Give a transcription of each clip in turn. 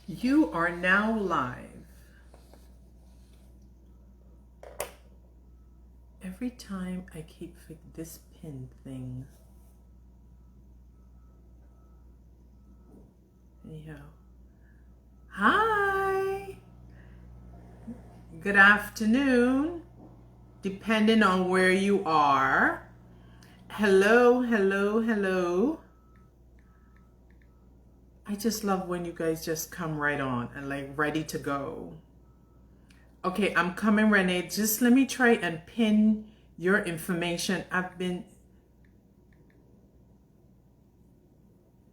You are now live. Every time I keep this pin thing. Anyhow. Hi. Good afternoon, depending on where you are. Hello, hello, hello. I just love when you guys just come right on and like ready to go. Okay, I'm coming, Renee. Just let me try and pin your information. I've been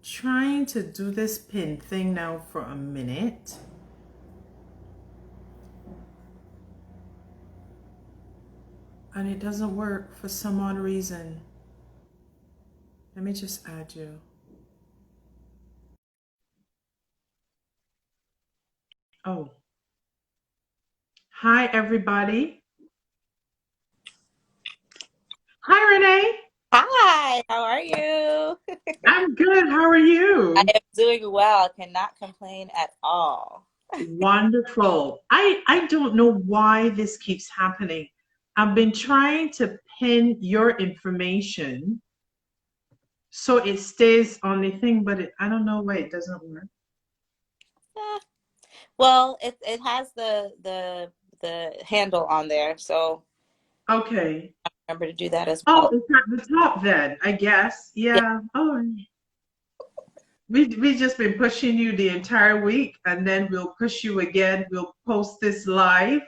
trying to do this pin thing now for a minute. And it doesn't work for some odd reason. Let me just add you. Oh. Hi, everybody. Hi, Renee. Hi, how are you? I'm good. How are you? I am doing well. Cannot complain at all. Wonderful. I don't know why this keeps happening. I've been trying to pin your information so it stays on the thing, but I don't know why it doesn't work. Eh, well, it has the handle on there, so Okay. remember to do that as Oh, well. it's at the top then, I guess. Yeah. Yeah. Oh, we just been pushing you the entire week, and then we'll push you again. We'll post this live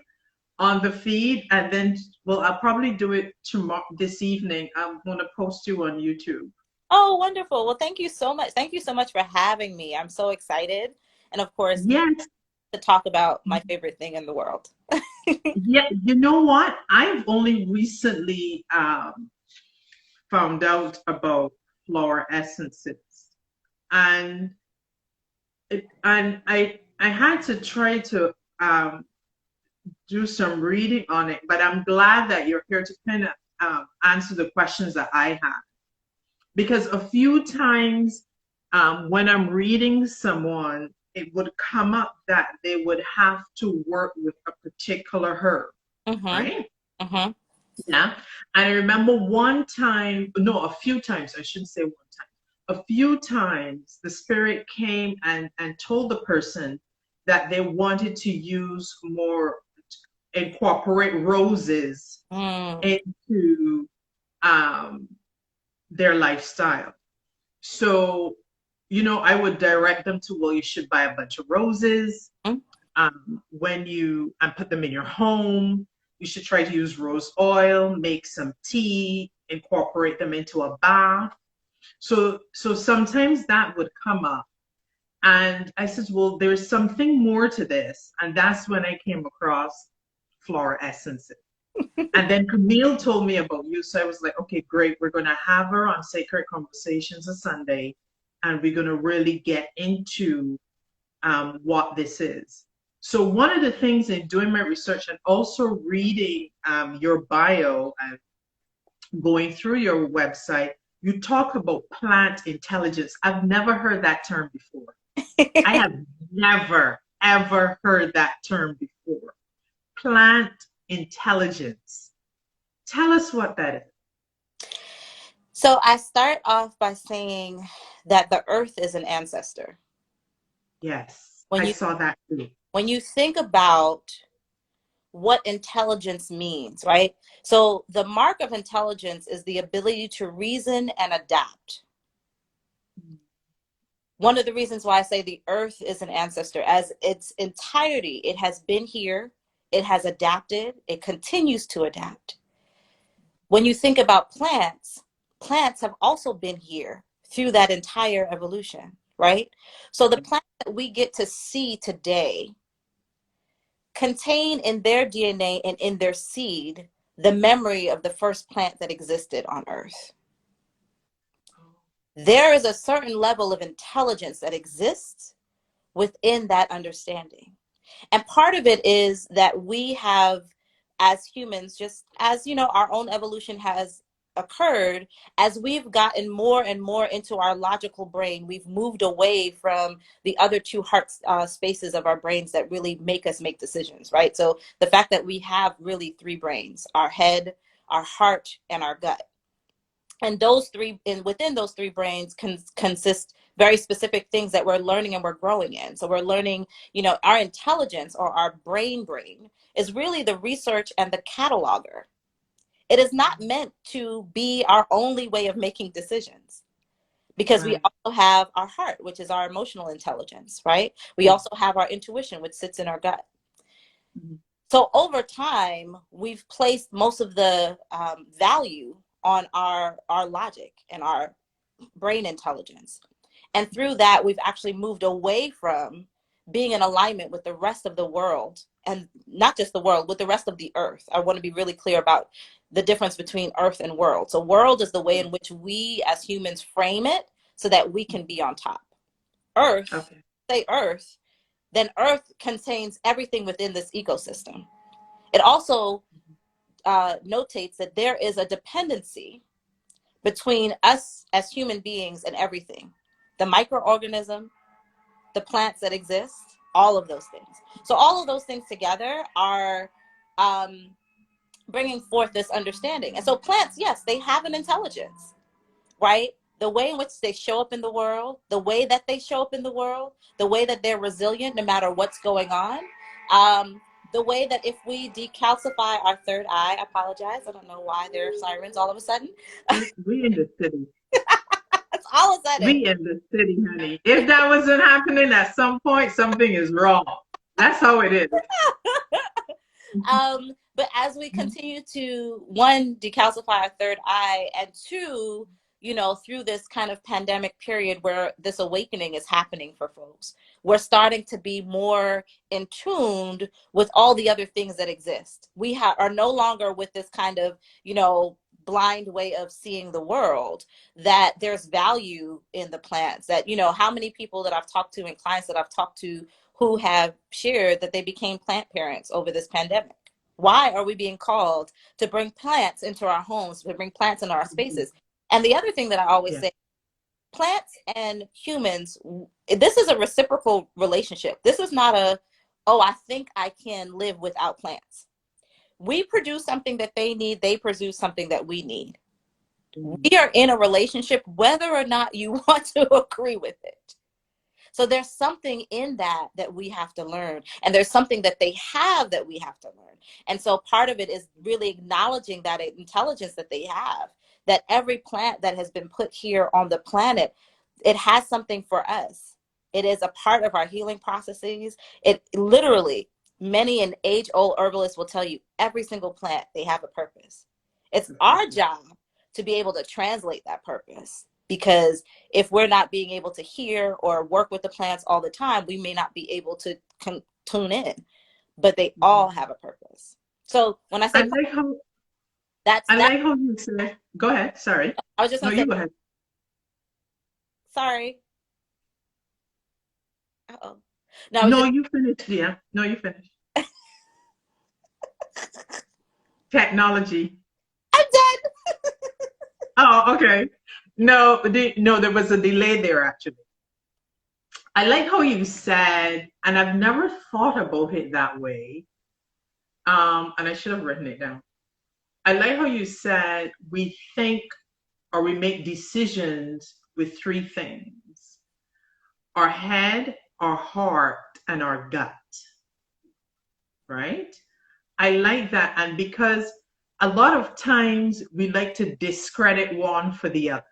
on the feed, and then I'll probably do it tomorrow this evening. I'm going to post you on YouTube. Oh, wonderful. Well, thank you so much. Thank you so much for having me. I'm so excited. And of course, Yes. to talk about my favorite thing in the world. Yeah. You know what? I've only recently found out about flower essences, and I had to try to um, do some reading on it, but I'm glad that you're here to kind of answer the questions that I have. Because a few times when I'm reading someone, it would come up that they would have to work with a particular herb, Mm-hmm. right? Mm-hmm. Yeah. And I remember one time, no, a few times, I shouldn't say one time, a few times the spirit came and told the person that they wanted to use more, incorporate roses Mm. into um, their lifestyle. So, I would direct them to, well, you should buy a bunch of roses. When you and put them in your home, you should try to use rose oil, make some tea, incorporate them into a bath. So sometimes that would come up. And I said, well, there's something more to this. And that's when I came across floral essences. And then Camille told me about you. So I was like, okay, great. We're going to have her on Sacred Conversations on Sunday. And we're going to really get into what this is. So, one of the things in doing my research and also reading your bio and going through your website, you talk about plant intelligence. I've never heard that term before. I have never, ever heard that term before. Plant intelligence. Tell us what that is. So I start off by saying that the earth is an ancestor. Yes, When I you saw that too. when you think about what intelligence means, right? So the mark of intelligence is the ability to reason and adapt. One of the reasons why I say the earth is an ancestor, as its entirety, it has been here, it has adapted, it continues to adapt. When you think about plants, plants have also been here through that entire evolution, right? So the plants that we get to see today contain in their DNA and in their seed the memory of the first plant that existed on Earth. There is a certain level of intelligence that exists within that understanding. And part of it is that we have, as humans, just as our own evolution has occurred as we've gotten more and more into our logical brain. We've moved away from the other two heart spaces of our brains that really make us make decisions, right? So the fact that we have really three brains: our head, our heart, and our gut. And those three, and within those three brains consist very specific things that we're learning and we're growing in. So we're learning, our intelligence, or our brain is really the research and the cataloger. It is not meant to be our only way of making decisions, because we also have our heart, which is our emotional intelligence, right? We also have our intuition, which sits in our gut. So over time, we've placed most of the value on our logic and our brain intelligence. And through that, we've actually moved away from being in alignment with the rest of the world, and not just the world, with the rest of the earth. I want to be really clear about the difference between earth and world. So world is the way in which we as humans frame it so that we can be on top. Earth, say earth, then earth contains everything within this ecosystem. It also notates that there is a dependency between us as human beings and everything, the microorganism, the plants that exist, all of those things. So all of those things together are bringing forth this understanding. And so plants, yes, they have an intelligence, right? The way in which they show up in the world, the way that they show up in the world, the way that they're resilient no matter what's going on, the way that if we decalcify our third eye, I apologize, I don't know why there are sirens all of a sudden. We in the city. That's all of a sudden. We in the city, honey. If that wasn't happening at some point, something is wrong. That's how it is. But as we continue to, one, decalcify our third eye, and two, through this kind of pandemic period where this awakening is happening for folks, we're starting to be more in tuned with all the other things that exist. We are no longer with this kind of, blind way of seeing the world, that there's value in the plants. That, how many people that I've talked to and clients that I've talked to who have shared that they became plant parents over this pandemic. Why are we being called to bring plants into our homes, to bring plants into our spaces? And the other thing that I always say, plants and humans, this is a reciprocal relationship. This is not I think I can live without plants. We produce something that they need. They produce something that we need. We are in a relationship, whether or not you want to agree with it. So there's something in that we have to learn. And there's something that they have that we have to learn. And so part of it is really acknowledging that intelligence that they have, that every plant that has been put here on the planet, it has something for us. It is a part of our healing processes. It literally, many an age-old herbalist will tell you, every single plant, they have a purpose. It's our job to be able to translate that purpose. Because if we're not being able to hear or work with the plants all the time, we may not be able to tune in. But they all have a purpose. So when I say I like how you said. Go ahead. Sorry. I was just going to say. You go ahead. Sorry. Uh-oh. No, you finished, dear. No, you finished. Technology. I'm done. Oh, okay. No, there was a delay there actually. I like how you said, and I've never thought about it that way. And I should have written it down. I like how you said we think or we make decisions with three things: our head, our heart, and our gut. Right? I like that. And because a lot of times we like to discredit one for the other.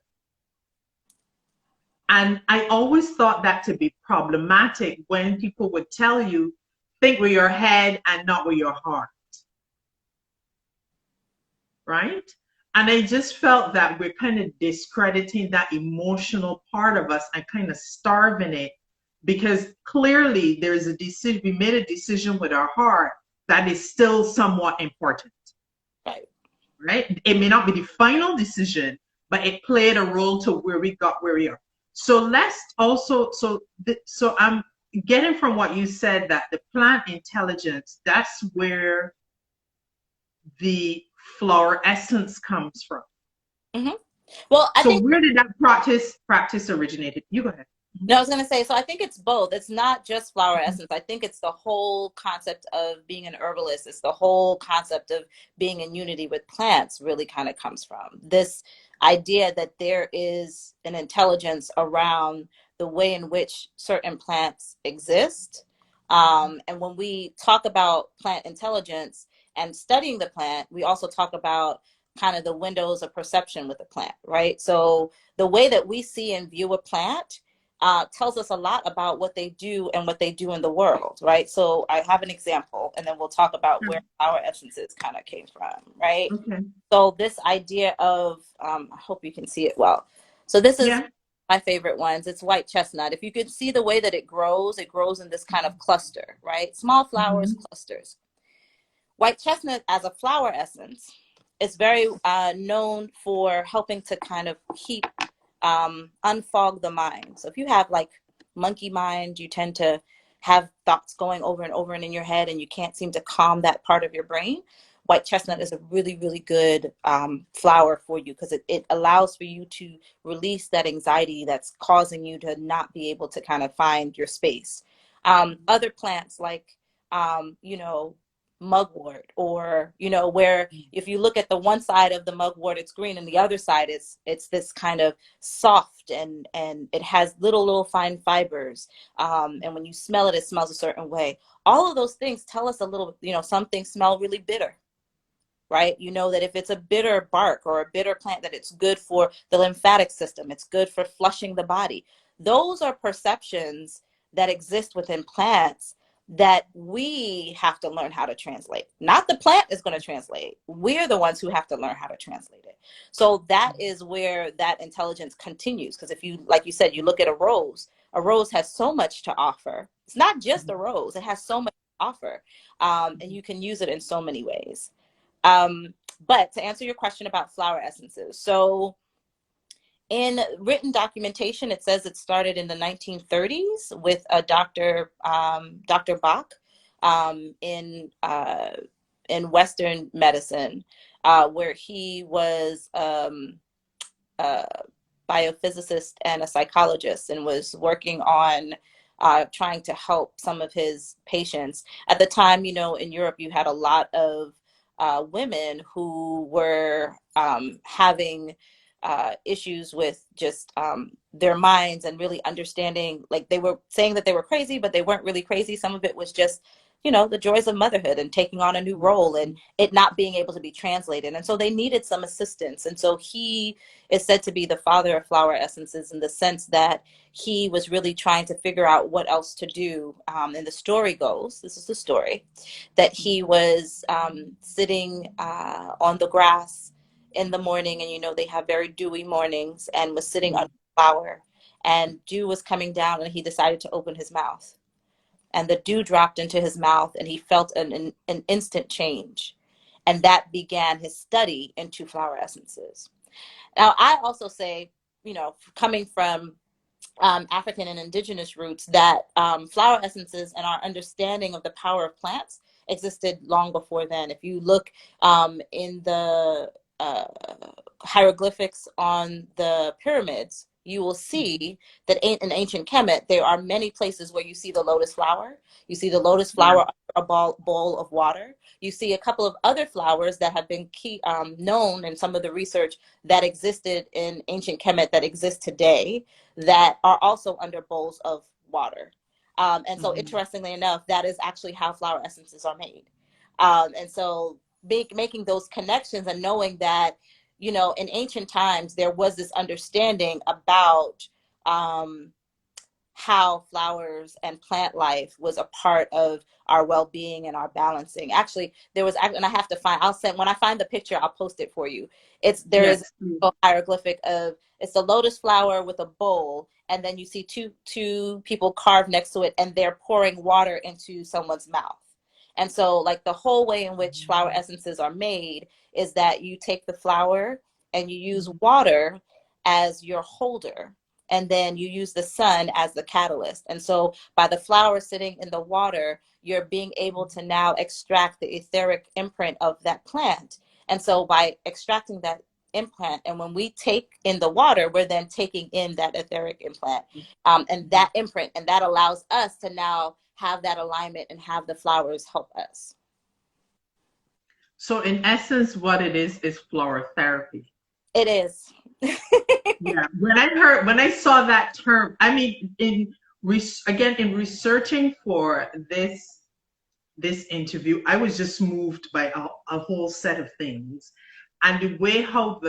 And I always thought that to be problematic when people would tell you, think with your head and not with your heart. Right? And I just felt that we're kind of discrediting that emotional part of us and kind of starving it, because clearly there's a decision, we made a decision with our heart that is still somewhat important. Right? It may not be the final decision, but it played a role to where we got where we are. So let's also, so I'm getting from what you said that the plant intelligence, that's where the flower essence comes from. Mm-hmm. Well, I So think where did that practice originated? You go ahead. no, I was going to say, so I think it's both. It's not just flower essence. I think it's the whole concept of being an herbalist. It's the whole concept of being in unity with plants really kind of comes from this idea that there is an intelligence around the way in which certain plants exist. And when we talk about plant intelligence and studying the plant, we also talk about kind of the windows of perception with the plant, right? So the way that we see and view a plant tells us a lot about what they do and what they do in the world, right? So I have an example, and then we'll talk about where our essences kind of came from, right? Okay. So this idea of, I hope you can see it well. So this is Yeah. my favorite ones. It's white chestnut. If you could see the way that it grows in this kind of cluster, right? Small flowers, Mm-hmm. clusters. White chestnut as a flower essence is very known for helping to kind of keep unfog the mind. So if you have like monkey mind, you tend to have thoughts going over and over and in your head, and you can't seem to calm that part of your brain. White chestnut is a really, really good flower for you because it allows for you to release that anxiety that's causing you to not be able to kind of find your space. Other plants like, you know, mugwort, or you know, where if you look at the one side of the mugwort it's green and the other side is it's this kind of soft, and it has little fine fibers, and when you smell it, it smells a certain way. All of those things tell us a little, you know, some things smell really bitter, right? You know that if it's a bitter bark or a bitter plant, that it's good for the lymphatic system, it's good for flushing the body. Those are perceptions that exist within plants that we have to learn how to translate. Not the plant is going to translate. We're the ones who have to learn how to translate it. So that is where that intelligence continues. Because if you, like you said, you look at a rose has so much to offer. It's not just a rose, it has so much to offer. And you can use it in so many ways. Um, but to answer your question about flower essences, so in written documentation, it says it started in the 1930s with a Dr. Bach, in Western medicine, where he was a biophysicist and a psychologist and was working on trying to help some of his patients. At the time, you know, in Europe, you had a lot of women who were having issues with just their minds and really understanding, like they were saying that they were crazy, but they weren't really crazy. Some of it was just, you know, the joys of motherhood and taking on a new role and it not being able to be translated. And so they needed some assistance. And so he is said to be the father of flower essences in the sense that he was really trying to figure out what else to do. And the story goes, this is the story, that he was sitting on the grass in the morning, and you know they have very dewy mornings, and was sitting under a flower, and dew was coming down, and he decided to open his mouth, and the dew dropped into his mouth, and he felt an instant change, and that began his study into flower essences. Now, I also say, you know, coming from African and indigenous roots, that flower essences and our understanding of the power of plants existed long before then. If you look in the hieroglyphics on the pyramids, you will see that in ancient Kemet, there are many places where you see the lotus flower. You see the lotus flower under a bowl of water. You see a couple of other flowers that have been known in some of the research that existed in ancient Kemet that exist today, that are also under bowls of water. And so, interestingly enough, that is actually how flower essences are made. And so, making those connections and knowing that, you know, in ancient times, there was this understanding about how flowers and plant life was a part of our well-being and our balancing. Actually, there was, and I have to find, I'll send, when I find the picture, I'll post it for you. There is Yes. a hieroglyphic of, it's the lotus flower with a bowl, and then you see two people carved next to it, and they're pouring water into someone's mouth. And so, like, the whole way in which flower essences are made is that you take the flower and you use water as your holder, and then you use the sun as the catalyst. And so by the flower sitting in the water, you're being able to now extract the etheric imprint of that plant. And so by extracting that implant. And when we take in the water, we're then taking in that etheric implant, and that imprint, and that allows us to now have that alignment and have the flowers help us. So in essence, what it is flower therapy. It is. Yeah. When I saw that term, I mean, again, in researching for this interview, I was just moved by a whole set of things, and the way how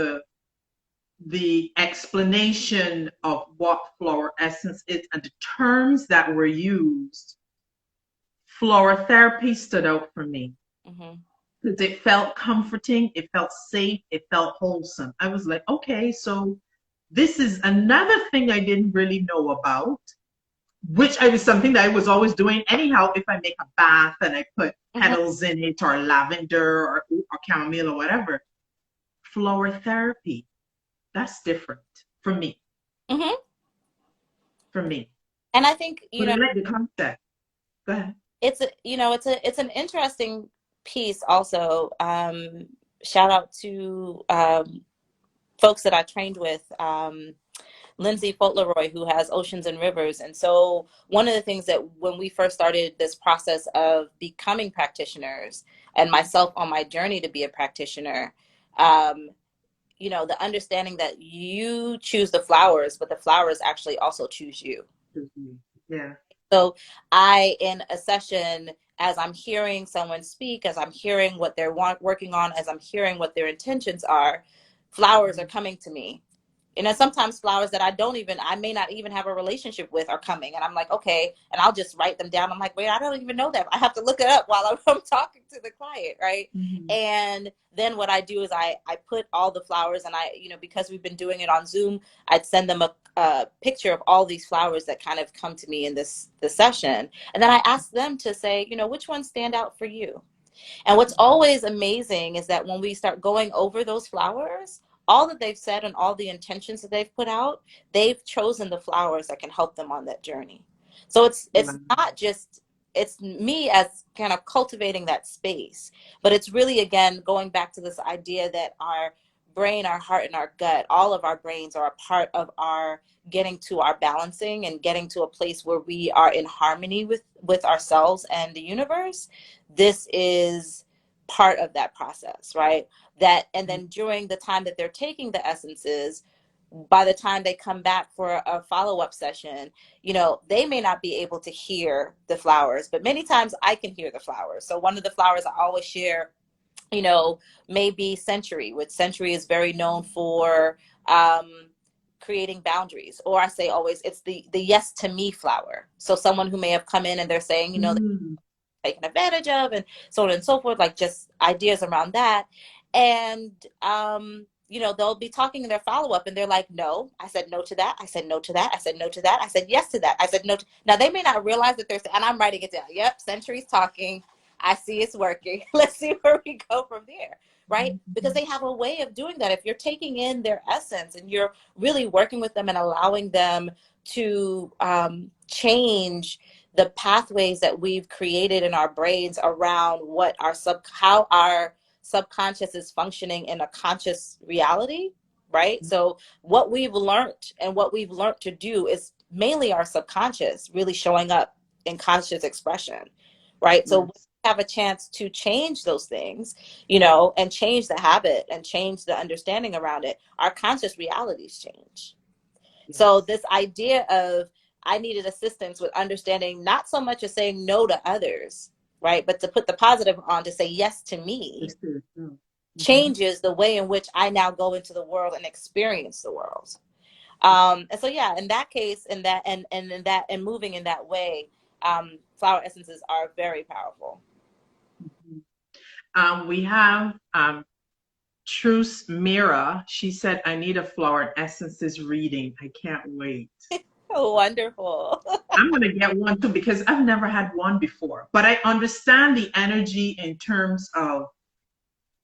the explanation of what flower essence is and the terms that were used, flower therapy stood out for me. Mm-hmm. Because it felt comforting, it felt safe, it felt wholesome. I was like, okay, so this is another thing I didn't really know about, which I was something that I was always doing anyhow. If I make a bath and I put petals in it, or lavender, or chamomile, or whatever, flower therapy, that's different for me. Mm-hmm. For me, and I think, but I like the concept. Go ahead. It's it's an interesting piece also. Shout out to folks that I trained with, Lindsay Fauntleroy, who has Oceans and Rivers. And so one of the things that when we first started this process of becoming practitioners, and myself on my journey to be a practitioner, the understanding that you choose the flowers, but the flowers actually also choose you. Yeah. So in a session, as I'm hearing someone speak, as I'm hearing what they're working on, as I'm hearing what their intentions are, flowers are coming to me. Sometimes flowers that I may not even have a relationship with are coming, and I'm like, okay, and I'll just write them down. I'm like, wait, I don't even know that. I have to look it up while I'm talking to the client, right? Mm-hmm. And then what I do is I put all the flowers, and because we've been doing it on Zoom, I'd send them a picture of all these flowers that kind of come to me in this session, and then I ask them to say, which ones stand out for you. And what's always amazing is that when we start going over those flowers, all that they've said and all the intentions that they've put out, they've chosen the flowers that can help them on that journey. So it's not just, it's me as kind of cultivating that space, but it's really, again, going back to this idea that our brain, our heart, and our gut, all of our brains are a part of our getting to our balancing and getting to a place where we are in harmony with ourselves and the universe. This is part of that process, right? And then during the time that they're taking the essences, by the time they come back for a follow-up session, they may not be able to hear the flowers, but many times I can hear the flowers. So one of the flowers I always share, maybe Century, which Century is very known for creating boundaries. Or I say always, it's the yes to me flower. So someone who may have come in and they're saying, taken advantage of, and so on and so forth, like just ideas around that. And they'll be talking in their follow-up and they're like, no, I said no to that, I said no to that, I said no to that, I said yes to that, I said no to... Now they may not realize that and I'm writing it down. Yep, Century's talking, I see it's working. Let's see where we go from there, right? Because they have a way of doing that. If you're taking in their essence and you're really working with them and allowing them to change the pathways that we've created in our brains around what how our subconscious is functioning in a conscious reality, right? So what we've learned to do is mainly our subconscious really showing up in conscious expression, right? Yes. So we have a chance to change those things, and change the habit and change the understanding around it. Our conscious realities change. Yes. So this idea of I needed assistance with understanding, not so much as saying no to others, right? But to put the positive on, to say yes to me, changes the way in which I now go into the world and experience the world. And so, yeah, in that case, and moving in that way, flower essences are very powerful. We have Truce Mira. She said, I need a flower essences reading. I can't wait. Wonderful. I'm going to get one too, because I've never had one before. But I understand the energy in terms of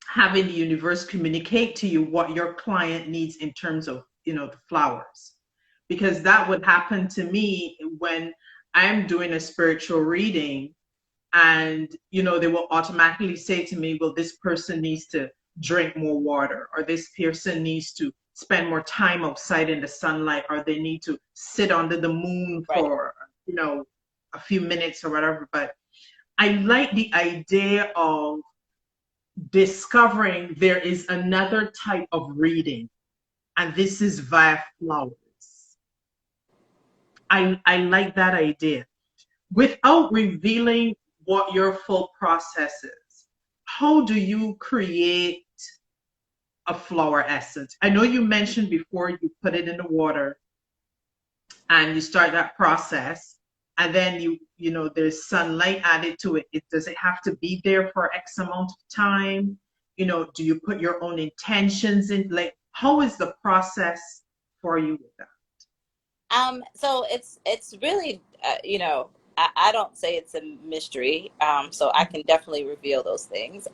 having the universe communicate to you what your client needs in terms of, the flowers. Because that would happen to me when I'm doing a spiritual reading, and, they will automatically say to me, well, this person needs to drink more water, or this person needs to spend more time outside in the sunlight, or they need to sit under the moon Right. for, a few minutes or whatever. But I like the idea of discovering there is another type of reading, and this is via flowers. I like that idea. Without revealing what your full process is, how do you create a flower essence? I know you mentioned before you put it in the water and you start that process, and then there's sunlight added to it. Does it have to be there for X amount of time? Do you put your own intentions in? Like, how is the process for you with that? So it's really, I don't say it's a mystery. So I can definitely reveal those things.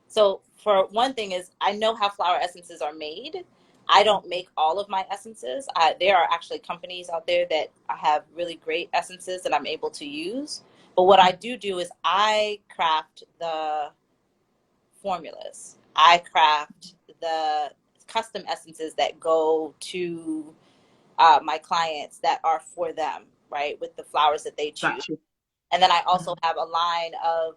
So for one thing is I know how flower essences are made. I don't make all of my essences. There are actually companies out there that have really great essences that I'm able to use. But what I do is I craft the formulas. I craft the custom essences that go to my clients that are for them, right? With the flowers that they choose. Gotcha. And then I also Mhm. have a line of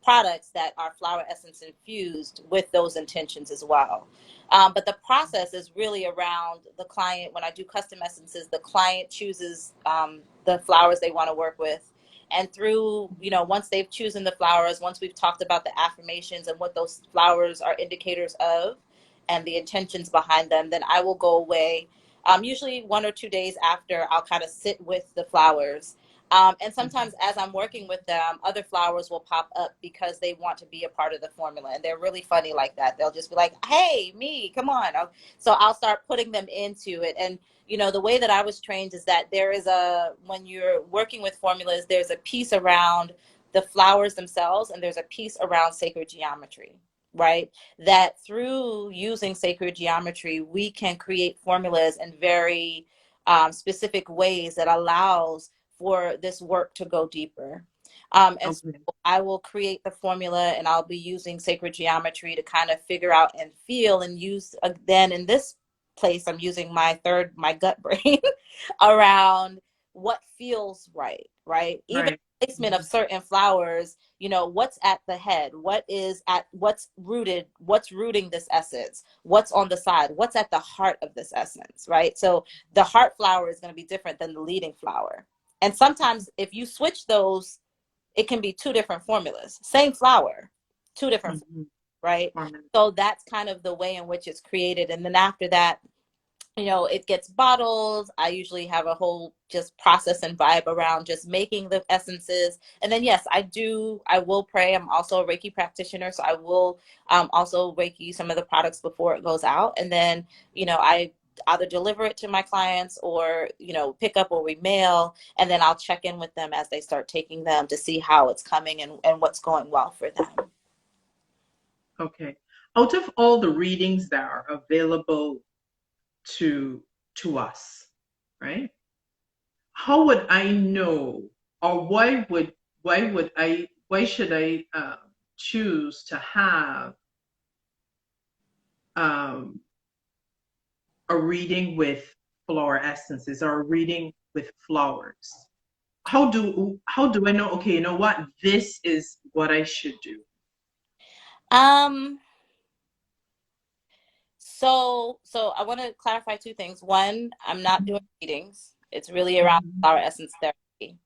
products that are flower essence infused with those intentions as well. But the process is really around the client. When I do custom essences, the client chooses the flowers they want to work with. And through, once they've chosen the flowers, once we've talked about the affirmations and what those flowers are indicators of and the intentions behind them, then I will go away. Usually 1 or 2 days after, I'll kind of sit with the flowers, and sometimes as I'm working with them, other flowers will pop up because they want to be a part of the formula. And they're really funny like that. They'll just be like, hey, me, come on. So I'll start putting them into it. And, the way that I was trained is that when you're working with formulas, there's a piece around the flowers themselves and there's a piece around sacred geometry, right? That through using sacred geometry, we can create formulas in very specific ways that allows for this work to go deeper. And so Okay. I will create the formula and I'll be using sacred geometry to kind of figure out and feel and use. Then in this place, I'm using my gut brain around what feels right, right? Even Right. placement of certain flowers, what's at the head, what's rooting this essence, what's on the side, what's at the heart of this essence, right? So the heart flower is going to be different than the leading flower. And sometimes if you switch those, it can be two different formulas. Same flower, two different, Mhm. right? Harmony. So that's kind of the way in which it's created. And then after that, it gets bottled. I usually have a whole just process and vibe around just making the essences. And then, yes, I will pray. I'm also a Reiki practitioner. So I will also Reiki some of the products before it goes out. And then, I either deliver it to my clients or, pick up or we mail. And then I'll check in with them as they start taking them to see how it's coming and what's going well for them. Okay. Out of all the readings that are available to us, right? How would I know, or why should I choose to have um, a reading with flower essences or a reading with flowers? How do I know? Okay, you know what? This is what I should do. Um, so I want to clarify two things. One, I'm not doing readings. It's really around Mhm. flower essence therapy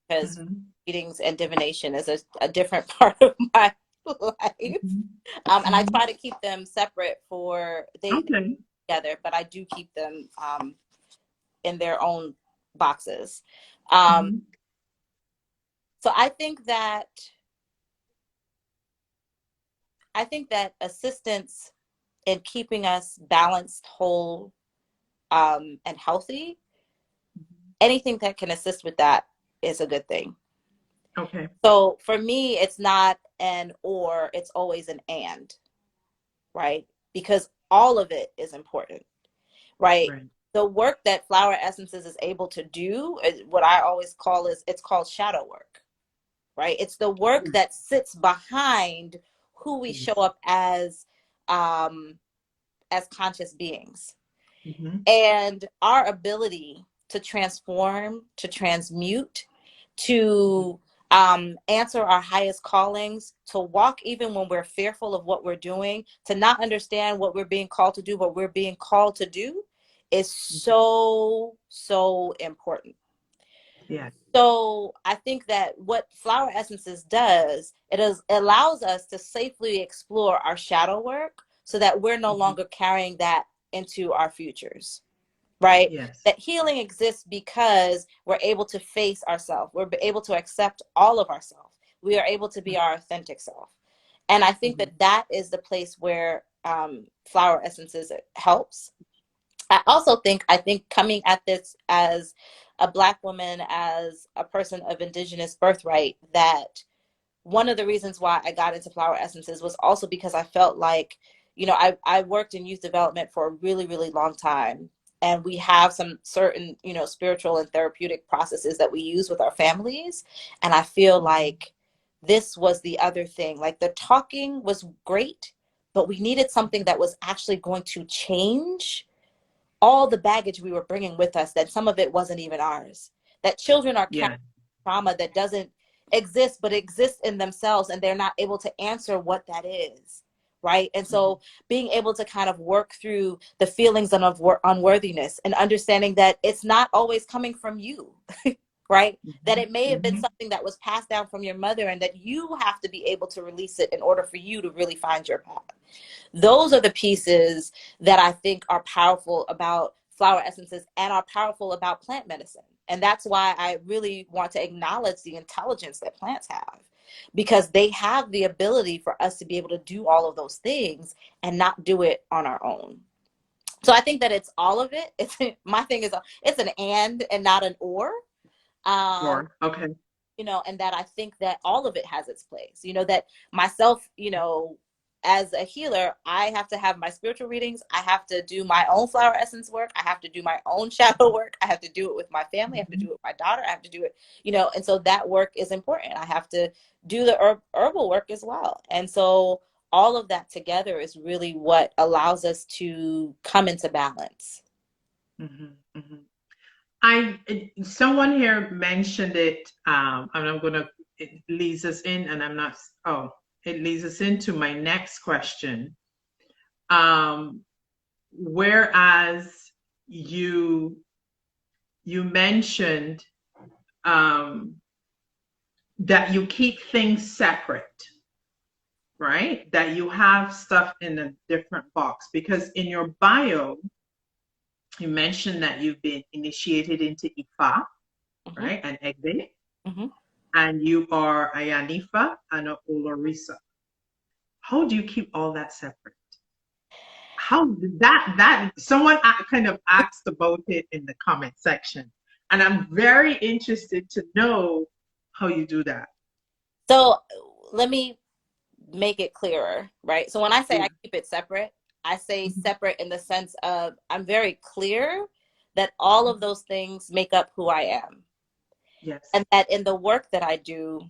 because Mhm. readings and divination is a different part of my life. Mhm. And I Mhm. try to keep them separate they Okay. together, but I do keep them in their own boxes. Um, Mhm. so I think that assistance in keeping us balanced, whole, and healthy, anything that can assist with that is a good thing. Okay. So for me, it's not an or, it's always an and, right? Because all of it is important, right? Right. The work that flower essences is able to do is what I always it's called shadow work, right? It's the work Yeah. that sits behind who we show Yes. up as conscious beings. Mm-hmm. And our ability to transform, to transmute, to answer our highest callings, to walk even when we're fearful of what we're doing, to not understand what we're being called to do, but we're being called to do, is so, so important. Yeah. So I think that what flower essences does, it allows us to safely explore our shadow work so that we're no Mm-hmm. longer carrying that into our futures, right? Yes. That healing exists because we're able to face ourselves. We're able to accept all of ourselves. We are able to be our authentic self. And I think Mm-hmm. that that is the place where flower essences helps. I think coming at this as a Black woman, as a person of Indigenous birthright, that one of the reasons why I got into flower essences was also because I felt like, I worked in youth development for a really, really long time. And we have some certain, spiritual and therapeutic processes that we use with our families. And I feel like this was the other thing. Like the talking was great, but we needed something that was actually going to change all the baggage we were bringing with us, that some of it wasn't even ours, that children are carrying Yeah. trauma that doesn't exist but exists in themselves, and they're not able to answer what that is, right? And Mm-hmm. so being able to kind of work through the feelings of unworthiness and understanding that it's not always coming from you, right? That it may have been Mm-hmm. something that was passed down from your mother, and that you have to be able to release it in order for you to really find your path. Those are the pieces that I think are powerful about flower essences and are powerful about plant medicine. And that's why I really want to acknowledge the intelligence that plants have, because they have the ability for us to be able to do all of those things and not do it on our own. So I think that it's all of it. It's my thing is it's an and not an or. Um, Sure. Okay. and that I think that all of it has its place, that myself, as a healer, I have to have my spiritual readings. I have to do my own flower essence work. I have to do my own shadow work. I have to do it with my family. I have to do it with my daughter. I have to do it, and so that work is important. I have to do the herbal work as well. And so all of that together is really what allows us to come into balance. Mm-hmm. Mm-hmm. Someone here mentioned it, and I'm gonna, it leads us in, and I'm not, oh, it leads us into my next question. Um, whereas you you mentioned um, that you keep things separate, right? That you have stuff in a different box because in your bio, you mentioned that you've been initiated into Ifa, Mm-hmm, right, and Egbe, mm-hmm. and you are Iyanifa and Olorisa. How do you keep all that separate? How did that someone kind of asked about it in the comment section, and I'm very interested to know how you do that. So let me make it clearer, right? So when I say Yeah. I keep it separate, I say Mhm. separate in the sense of I'm very clear that all of those things make up who I am. Yes. And that in the work that I do,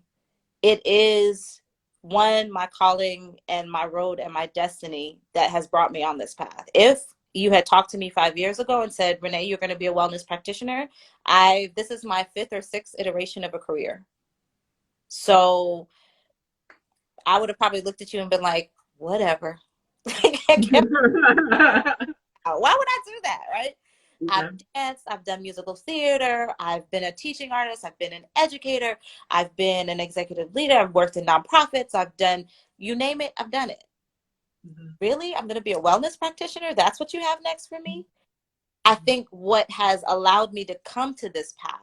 it is one, my calling and my road and my destiny that has brought me on this path. If you had talked to me 5 years ago and said, Renee, you're going to be a wellness practitioner, this is my fifth or sixth iteration of a career. So I would have probably looked at you and been like, whatever. Why would I do that, right? I've Yeah. danced, I've done musical theater, I've been a teaching artist, I've been an educator, I've been an executive leader, I've worked in nonprofits, I've done, you name it, I've done it. Mhm. Really? I'm going to be a wellness practitioner? That's what you have next for me? I think what has allowed me to come to this path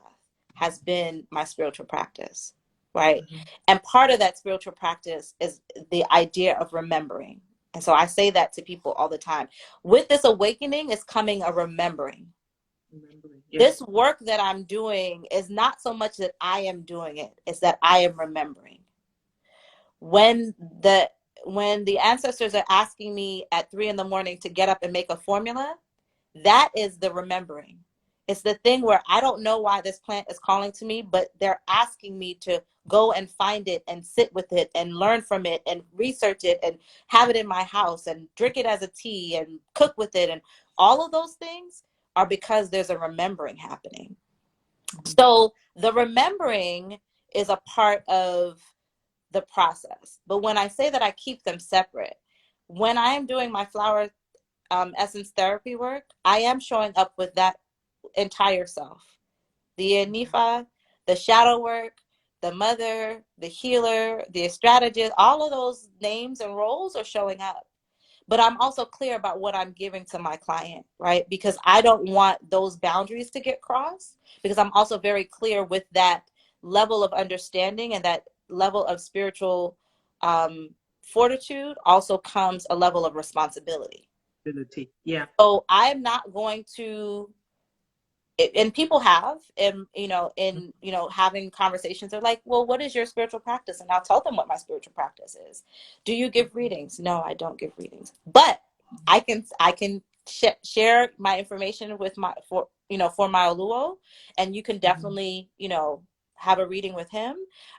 has been my spiritual practice, right? Mhm. And part of that spiritual practice is the idea of remembering. And so I say that to people all the time. With this awakening is coming a remembering. Remembering. Yeah. This work that I'm doing is not so much that I am doing it, it's that I am remembering. When the when the ancestors are asking me at 3 a.m. to get up and make a formula, that is the remembering. It's the thing where I don't know why this plant is calling to me, but they're asking me to go and find it and sit with it and learn from it and research it and have it in my house and drink it as a tea and cook with it. And all of those things are because there's a remembering happening. So the remembering is a part of the process. But when I say that I keep them separate, when I am doing my flower essence therapy work, I am showing up with that entire self. The Iyanifa, the shadow work, the mother, the healer, the strategist, all of those names and roles are showing up. But I'm also clear about what I'm giving to my client, right? Because I don't want those boundaries to get crossed, because I'm also very clear with that level of understanding, and that level of spiritual fortitude also comes a level of responsibility. Yeah. So I'm not going to, and people have, and having conversations, are like, well, what is your spiritual practice? And I'll tell them what my spiritual practice is. Do you give readings? No, I don't give readings, but I can share my information with my for my Oluo, and you can definitely have a reading with him,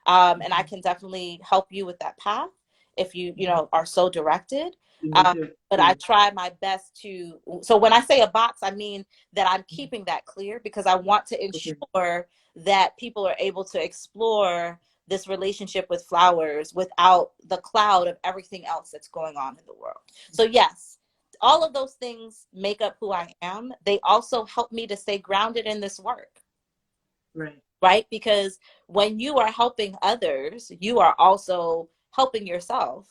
and I can definitely help you with that path if you are so directed. But I try my best to, so when I say a box, I mean that I'm keeping that clear, because I want to ensure that people are able to explore this relationship with flowers without the cloud of everything else that's going on in the world. So yes, all of those things make up who I am. They also help me to stay grounded in this work. Right? Because when you are helping others, you are also helping yourself.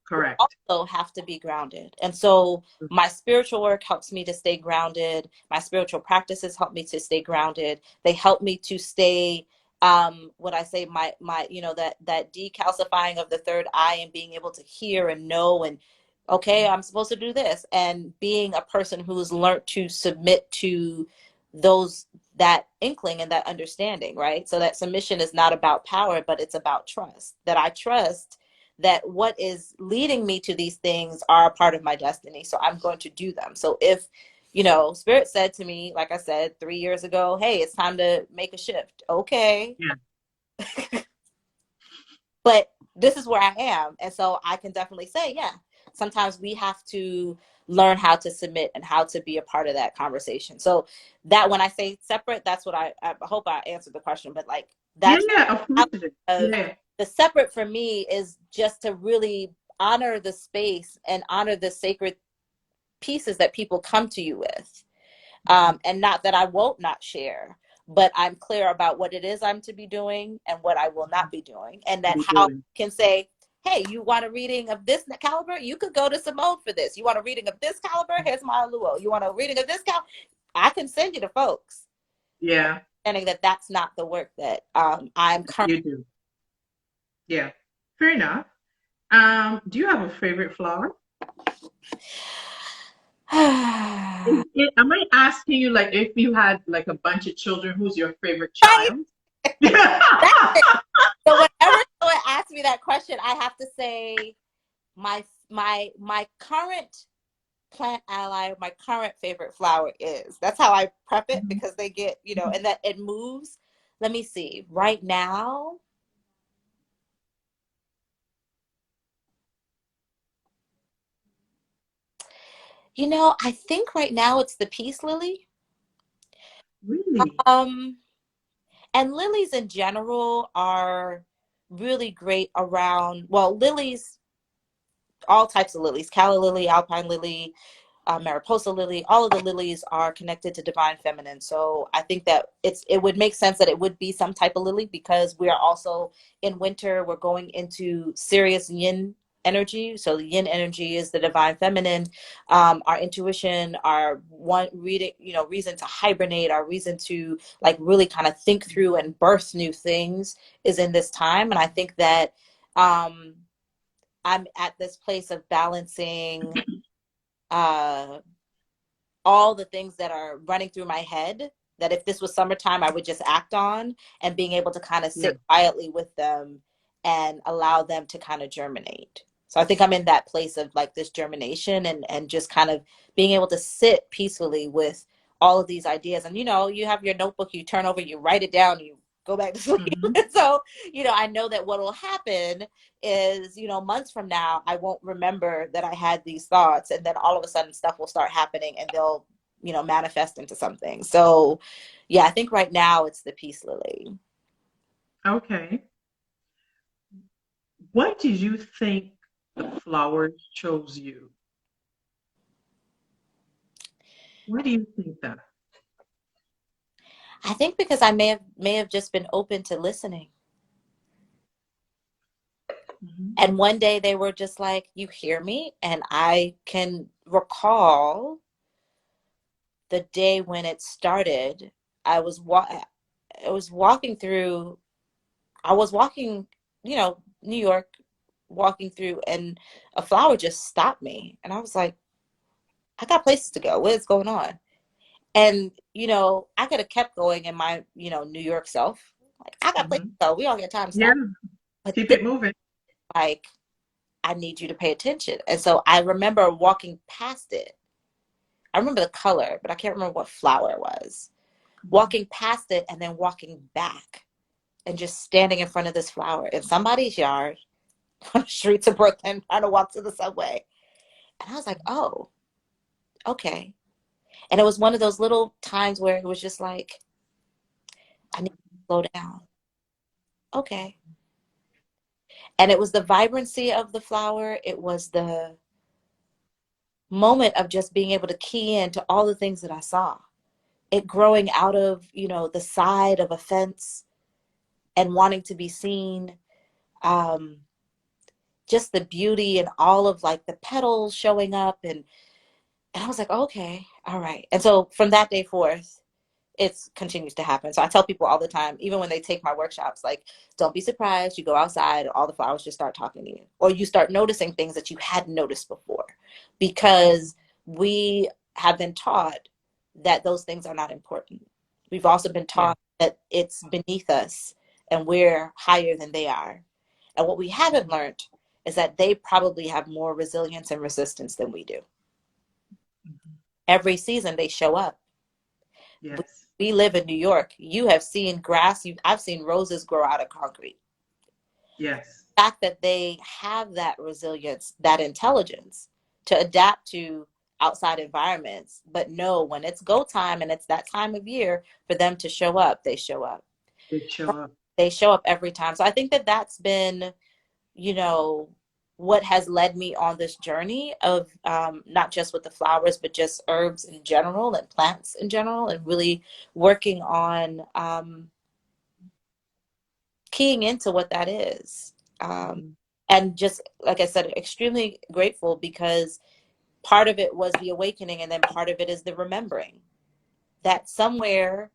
Correct. You also have to be grounded. And so my spiritual work helps me to stay grounded. My spiritual practices help me to stay grounded. They help me to stay what I say, my that decalcifying of the third eye, and being able to hear and know, and okay, I'm supposed to do this, and being a person who's learned to submit to that inkling and that understanding, right? So that submission is not about power, but it's about trust. That I trust that what is leading me to these things are a part of my destiny. So I'm going to do them. So if, Spirit said to me, like I said, 3 years ago, hey, it's time to make a shift. Okay. Yeah. But this is where I am. And so I can definitely say, yeah, sometimes we have to learn how to submit and how to be a part of that conversation. So that, when I say separate, that's what I hope I answered the question, but like, that's of course. Yeah. the separate for me is just to really honor the space and honor the sacred pieces that people come to you with. And not that I won't not share, but I'm clear about what it is I'm to be doing and what I will not be doing. And that how I can say, hey, you want a reading of this caliber? You could go to Simone for this. You want a reading of this caliber? Here's my Luo. You want a reading of this caliber? I can send you to folks. Yeah. And that that's not the work that I'm currently. You do. Yeah. Fair enough. Do you have a favorite flower? Am I asking you, like, if you had like a bunch of children, who's your favorite child? So whenever someone asks me that question, I have to say my current plant ally, my current favorite flower is. That's how I prep it, because they get, and that it moves. Let me see. Right now, I think right now it's the peace lily. Really? And lilies in general are really great around, well, lilies, all types of lilies, calla lily, alpine lily, Mariposa lily, all of the lilies are connected to divine feminine. So I think that it would make sense that it would be some type of lily, because we are also in winter, we're going into serious yin energy. So the yin energy is the divine feminine. Our intuition, our reason to hibernate, our reason to like really kind of think through and birth new things is in this time. And I think that I'm at this place of balancing all the things that are running through my head, that if this was summertime, I would just act on, and being able to kind of sit quietly with them and allow them to kind of germinate. So I think I'm in that place of like this germination, and just kind of being able to sit peacefully with all of these ideas. And, you know, you have your notebook, you turn over, you write it down, you go back to sleep. Mm-hmm. So, you know, I know that what will happen is, you know, months from now, I won't remember that I had these thoughts. And then all of a sudden stuff will start happening and they'll, you know, manifest into something. So, yeah, I think right now it's the peace lily. Okay. What did you think the flowers chose you? Why do you think that? I think because I may have just been open to listening. Mm-hmm. And one day they were just like, "You hear me?" And I can recall the day when it started. I was I was walking through. I was walking, you know, New York, walking through, and a flower just stopped me, and I was like, "I got places to go. What is going on?" And you know, I could have kept going in my, you know, New York self. Like, I got places Mm-hmm. to go. We all get time to Yeah, stop. But keep this, it moving. like, I need you to pay attention. And so I remember walking past it. I remember the color, but I can't remember what flower it was. Mm-hmm. Walking past it and then walking back and just standing in front of this flower in somebody's yard on the streets of Brooklyn, trying to walk to the subway. And I was like, oh, okay. And it was one of those little times where it was just like, I need to slow down. Okay. And it was the vibrancy of the flower. It was the moment of just being able to key into all the things that I saw. It growing out of, you know, the side of a fence and wanting to be seen. Um, just the beauty and all of like the petals showing up, and I was like, okay, all right. And so from that day forth, it continues to happen. So I tell people all the time, even when they take my workshops, like, don't be surprised. You go outside, all the flowers just start talking to you, or you start noticing things that you hadn't noticed before, because we have been taught that those things are not important. We've also been Yeah, taught that it's beneath us and we're higher than they are. And what we haven't learned is that they probably have more resilience and resistance than we do. mm-hmm. Every season they show up. we, Yes, we live in New York. You have seen grass. I've seen roses grow out of concrete. yes, The fact that they have that resilience, that intelligence to adapt to outside environments, but know when it's go time and it's that time of year for them to show up, they show up. they show up. They show up every time. So I think that that's been, you know, what has led me on this journey of not just with the flowers, but just herbs in general and plants in general, and really working on keying into what that is. Um, Mm-hmm. and just like I said, extremely grateful, because part of it was the awakening, and then part of it is the remembering that somewhere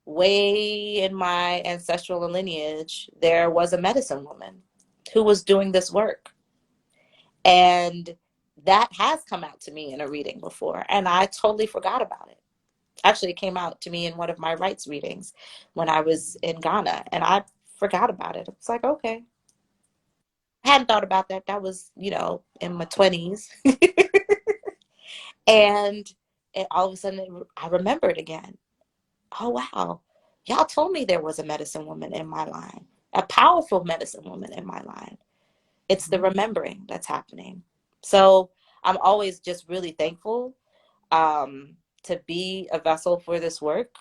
way in my ancestral lineage, there was a medicine woman who was doing this work. And that has come out to me in a reading before, and I totally forgot about it. Actually, it came out to me in one of my rights readings when I was in Ghana, and I forgot about it. It's like, okay, I hadn't thought about that. That was, you know, in my 20s. And all of a sudden, I remembered again. Oh, wow. Y'all told me there was a medicine woman in my line, a powerful medicine woman in my line. It's the Mm-hmm. remembering that's happening. So I'm always just really thankful to be a vessel for this work.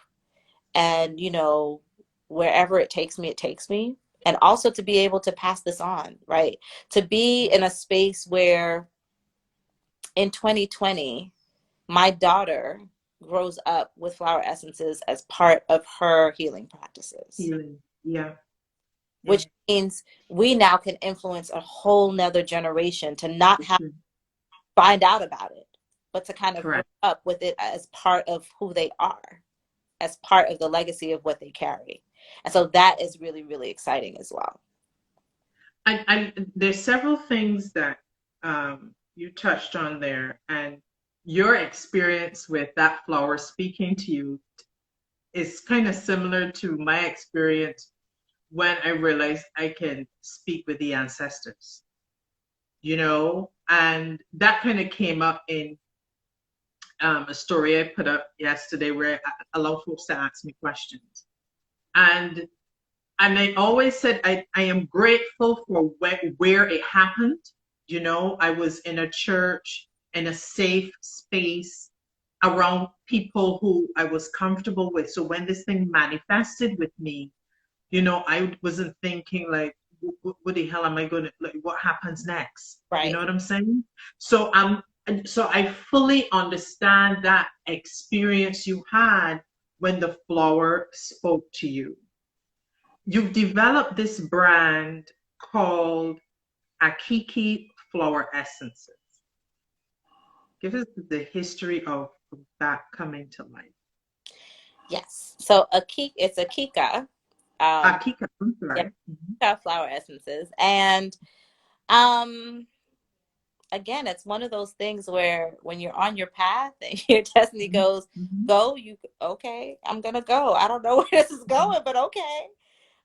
And, you know, wherever it takes me, it takes me. And also to be able to pass this on, right? To be in a space where in 2020, my daughter grows up with flower essences as part of her healing practices, Healing. Yeah, yeah. which means we now can influence a whole nother generation to not have Mhm. find out about it, but to kind of grow Correct. up with it as part of who they are, as part of the legacy of what they carry. And so that is really, really exciting as well. There's several things that you touched on there, and your experience with that flower speaking to you is kind of similar to my experience when I realized I can speak with the ancestors, and that kind of came up in a story I put up yesterday where I allow folks to ask me questions. And I always said I am grateful for where it happened. You know, I was in a church in a safe space around people who I was comfortable with. So when this thing manifested with me, you know, I wasn't thinking like, what the hell am I going to, like, what happens next? You know Right. what I'm saying? So so I fully understand that experience you had when the flower spoke to you. You've developed this brand called Akiki Flower Essences. Give us the history of that coming to life. Yes. So it's Akika. Akika, I'm Yeah, sorry. Mhm. Akika flower essences. And um again, it's one of those things where when you're on your path and your destiny Mhm. goes, Mhm. go, you okay, I'm gonna go. I don't know where this is Mhm. going, but okay.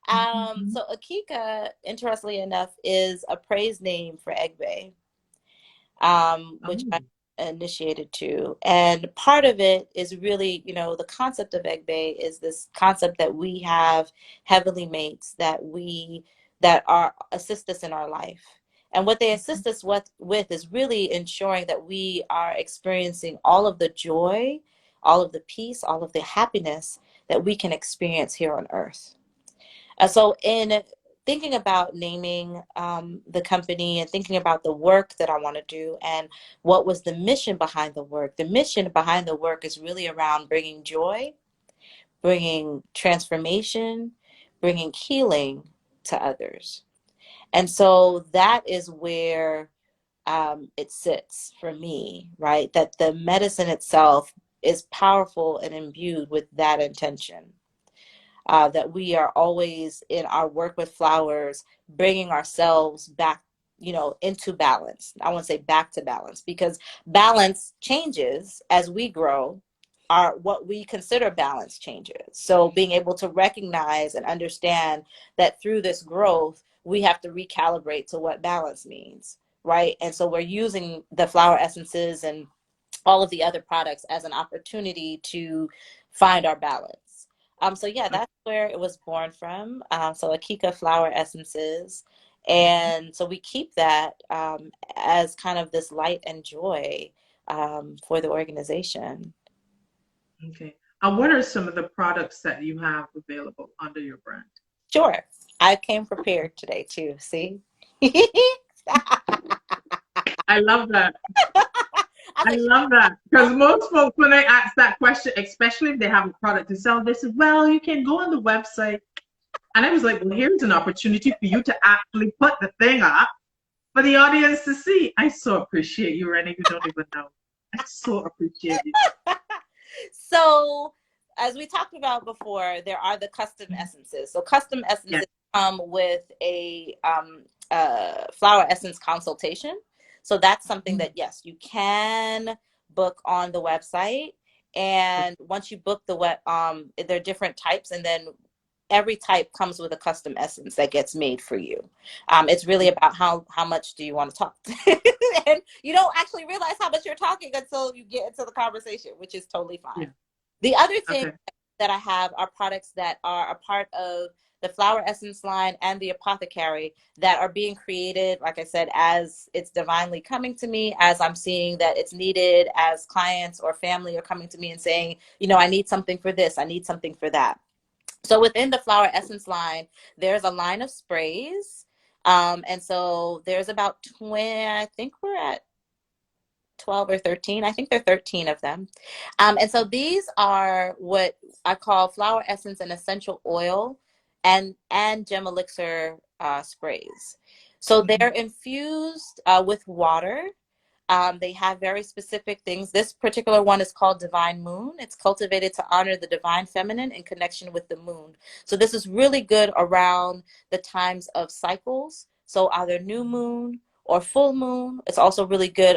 Mhm. So Akika, interestingly enough, is a praise name for Egbe, which I Oh. initiated to. And part of it is really, you know, the concept of Egbe is this concept that we have heavenly mates that are assist us in our life. And what they assist us with is really ensuring that we are experiencing all of the joy, all of the peace, all of the happiness that we can experience here on earth. So, in thinking about naming the company and thinking about the work that I want to do and what was the mission behind the mission behind the work is really around bringing joy, bringing transformation, bringing healing to others. And so that is where it sits for me, right? That the medicine itself is powerful and imbued with that intention, that we are always in our work with flowers, bringing ourselves back, you know, into balance. I want to say back to balance because balance changes as we grow. Our what we consider balance changes. So being able to recognize and understand that through this growth, we have to recalibrate to what balance means, right? And so we're using the flower essences and all of the other products as an opportunity to find our balance. So yeah, that's where it was born from. So Akika flower essences. And so we keep that as kind of this light and joy for the organization. Okay. And what are some of the products that you have available under your brand? Sure. I came prepared today too. See? I love that. I was I like, love that. Because most folks, when I ask that question, especially if they have a product to sell, they say, well, you can go on the website. And I was like, well, here's an opportunity for you to actually put the thing up for the audience to see. I so appreciate you, Renee. You don't even know. I so appreciate you. so, as we talked about before, there are the custom essences. So, custom Yeah. essences come with a flower essence consultation. So, that's something that, yes, you can book on the website. And once you book there are different types, and then every type comes with a custom essence that gets made for you. It's really about how much do you want to talk, and you don't actually realize how much you're talking until you get into the conversation, which is totally fine. Yeah. The other thing Okay. that I have are products that are a part of the flower essence line and the apothecary that are being created, like I said, as it's divinely coming to me, as I'm seeing that it's needed, as clients or family are coming to me and saying, you know, I need something for this, I need something for that. So within the flower essence line, there's a line of sprays. And so there's about 20, I think we're at 12 or 13. I think there are 13 of them. And so these are what I call flower essence and essential oil and gem elixir sprays. So they're infused with water. They have very specific things. This particular one is called Divine Moon. It's cultivated to honor the divine feminine in connection with the moon. So this is really good around the times of cycles. So either new moon or full moon. It's also really good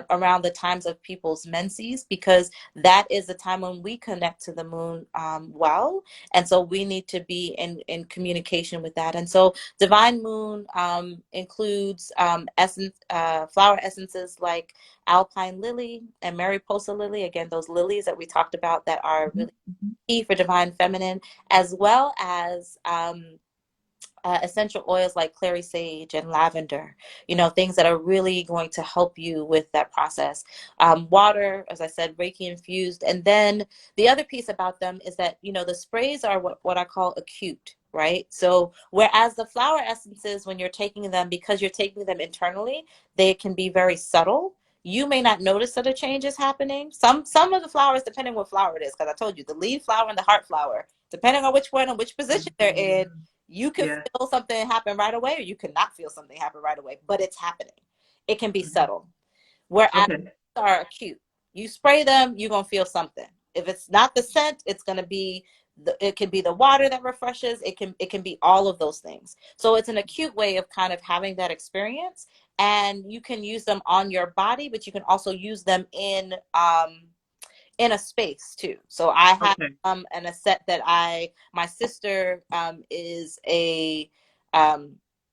around the times of people's menses, because that is the time when we connect to the moon well. And so we need to be in communication with that. And so divine moon includes flower essences like alpine lily and mariposa lily. Again, those lilies that we talked about that are really key for divine feminine, as well as essential oils like clary sage and lavender, things that are really going to help you with that process. Water, as I said, Reiki infused. And then the other piece about them is that, the sprays are what I call acute, right? So whereas the flower essences, when you're taking them, because you're taking them internally, they can be very subtle. You may not notice that a change is happening. Some of the flowers, depending what flower it is, because I told you, the leaf flower and the heart flower, depending on which one and which position they're in, you can feel something happen right away, or you cannot feel something happen right away, but it's happening. It can be subtle. Whereas are acute. You spray them, you're going to feel something. If it's not the scent, it's going to be, it can be the water that refreshes. It can be all of those things. So it's an acute way of kind of having that experience. And you can use them on your body, but you can also use them in a space too. So I have and a set that my sister is a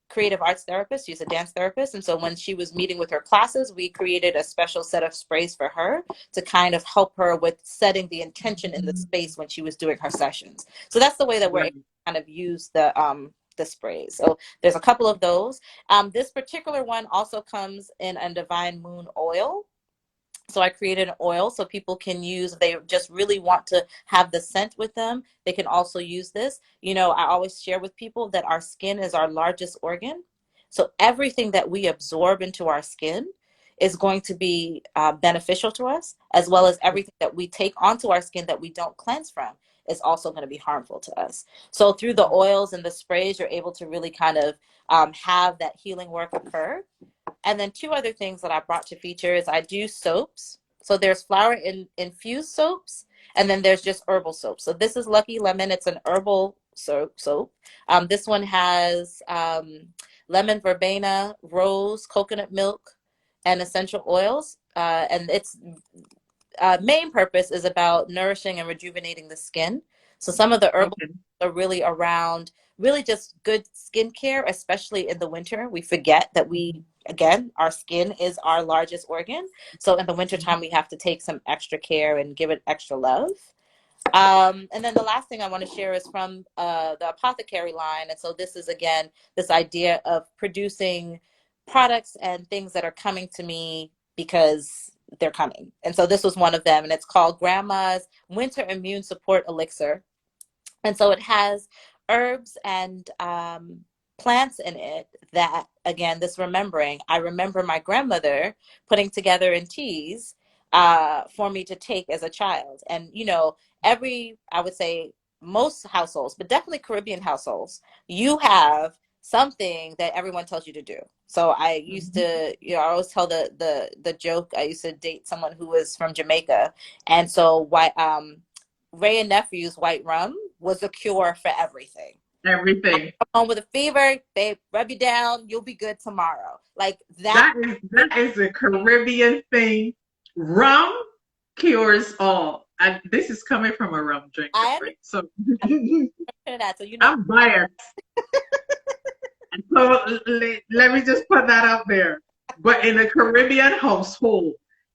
creative arts therapist. She's a dance therapist. And so when she was meeting with her classes, we created a special set of sprays for her to kind of help her with setting the intention in the space when she was doing her sessions. So that's the way that we're able to kind of use the sprays. So there's a couple of those. This particular one also comes in a divine moon oil. So I created an oil so people can use, if they just really want to have the scent with them, they can also use this. I always share with people that our skin is our largest organ. So everything that we absorb into our skin is going to be beneficial to us, as well as everything that we take onto our skin that we don't cleanse from is also going to be harmful to us. So through the oils and the sprays, you're able to really kind of have that healing work occur. And then two other things that I brought to feature is I do soaps. So there's flower infused soaps, and then there's just herbal soap. So this is Lucky Lemon. It's an herbal soap. This one has lemon verbena, rose, coconut milk, and essential oils. And its main purpose is about nourishing and rejuvenating the skin. So some of the herbal are really around really just good skincare, especially in the winter. We forget that again, our skin is our largest organ. So in the wintertime, we have to take some extra care and give it extra love. And then the last thing I want to share is from the Apothecary line. And so this is, again, this idea of producing products and things that are coming to me because they're coming. And so this was one of them, and it's called Grandma's Winter Immune Support Elixir. And so it has herbs and plants in it that, again, this remembering, I remember my grandmother putting together in teas for me to take as a child. And, I would say most households, but definitely Caribbean households, you have something that everyone tells you to do. So I used to, I always tell the joke. I used to date someone who was from Jamaica. And so Ray and Nephew's white rum was a cure for everything. Everything. Come home with a fever, babe, rub you down, you'll be good tomorrow. Like that is a Caribbean thing. Rum cures all. And this is coming from a rum drinker, right? So I'm biased. So let me just put that out there. But in a Caribbean household,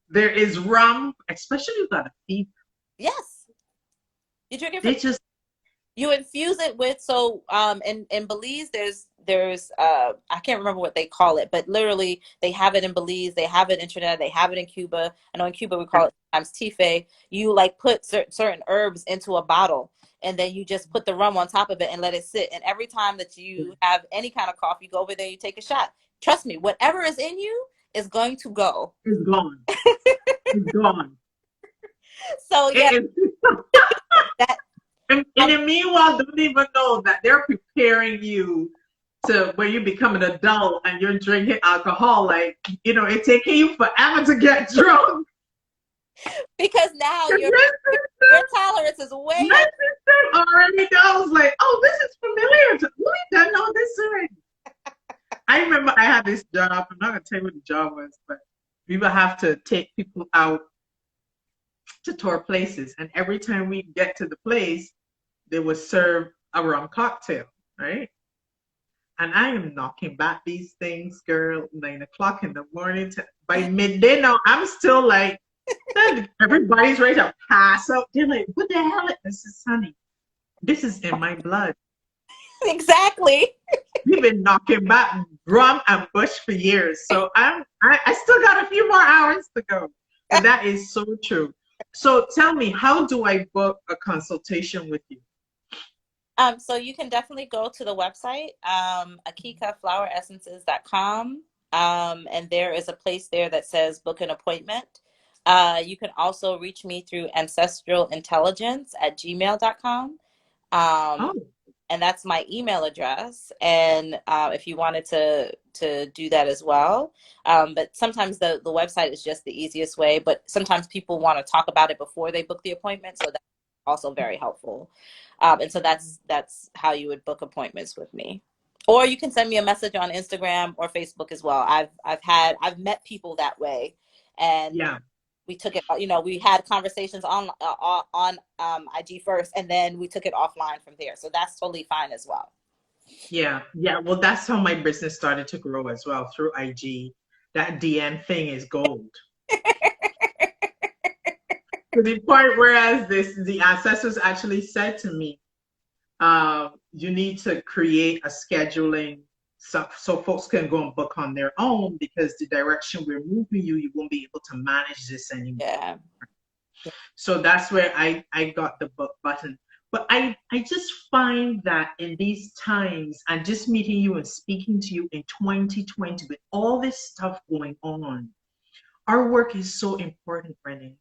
there is rum, especially if you got a fever. Yes. You drink it you infuse it with, so in Belize there's I can't remember what they call it, but literally they have it in Belize, they have it in Trinidad, they have it in Cuba. I know in Cuba we call it sometimes tife. You like put certain herbs into a bottle, and then you just put the rum on top of it and let it sit. And every time that you have any kind of cough, you go over there, you take a shot. Trust me, whatever is in you is going to go. It's gone. It's gone. So yeah. And in the meanwhile, don't even know that they're preparing you to when you become an adult and you're drinking alcohol. Like, it's taking you forever to get drunk. Because now your tolerance is way my sister already knows, like, oh, this is familiar to me. I know this already. I remember I had this job. I'm not gonna tell you what the job was, but we would have to take people out to tour places, and every time we get to the place, they would serve a rum cocktail, right? And I am knocking back these things, girl, 9 o'clock in the morning. By midday now, I'm still like, everybody's ready to pass out. They're like, what the hell? This is honey. This is in my blood. Exactly. We've been knocking back rum and bush for years. So I still got a few more hours to go. But that is so true. So tell me, how do I book a consultation with you? So you can definitely go to the website, akikafloweressences.com. And there is a place there that says book an appointment. You can also reach me through ancestralintelligence@gmail.com. Oh, And that's my email address. And if you wanted to do that as well, but sometimes the website is just the easiest way. But sometimes people want to talk about it before they book the appointment, so that's also very helpful. And so that's how you would book appointments with me. Or you can send me a message on Instagram or Facebook as well. I've met people that way, and yeah. we took it, we had conversations on IG first, and then we took it offline from there. So that's totally fine as well. Yeah. Yeah. Well, that's how my business started to grow as well, through IG. That DM thing is gold. To the point whereas the ancestors actually said to me, you need to create a scheduling so folks can go and book on their own, because the direction we're moving you, you won't be able to manage this anymore. Yeah. So that's where I got the book button. But I just find that in these times, and just meeting you and speaking to you in 2020 with all this stuff going on, our work is so important, Renee.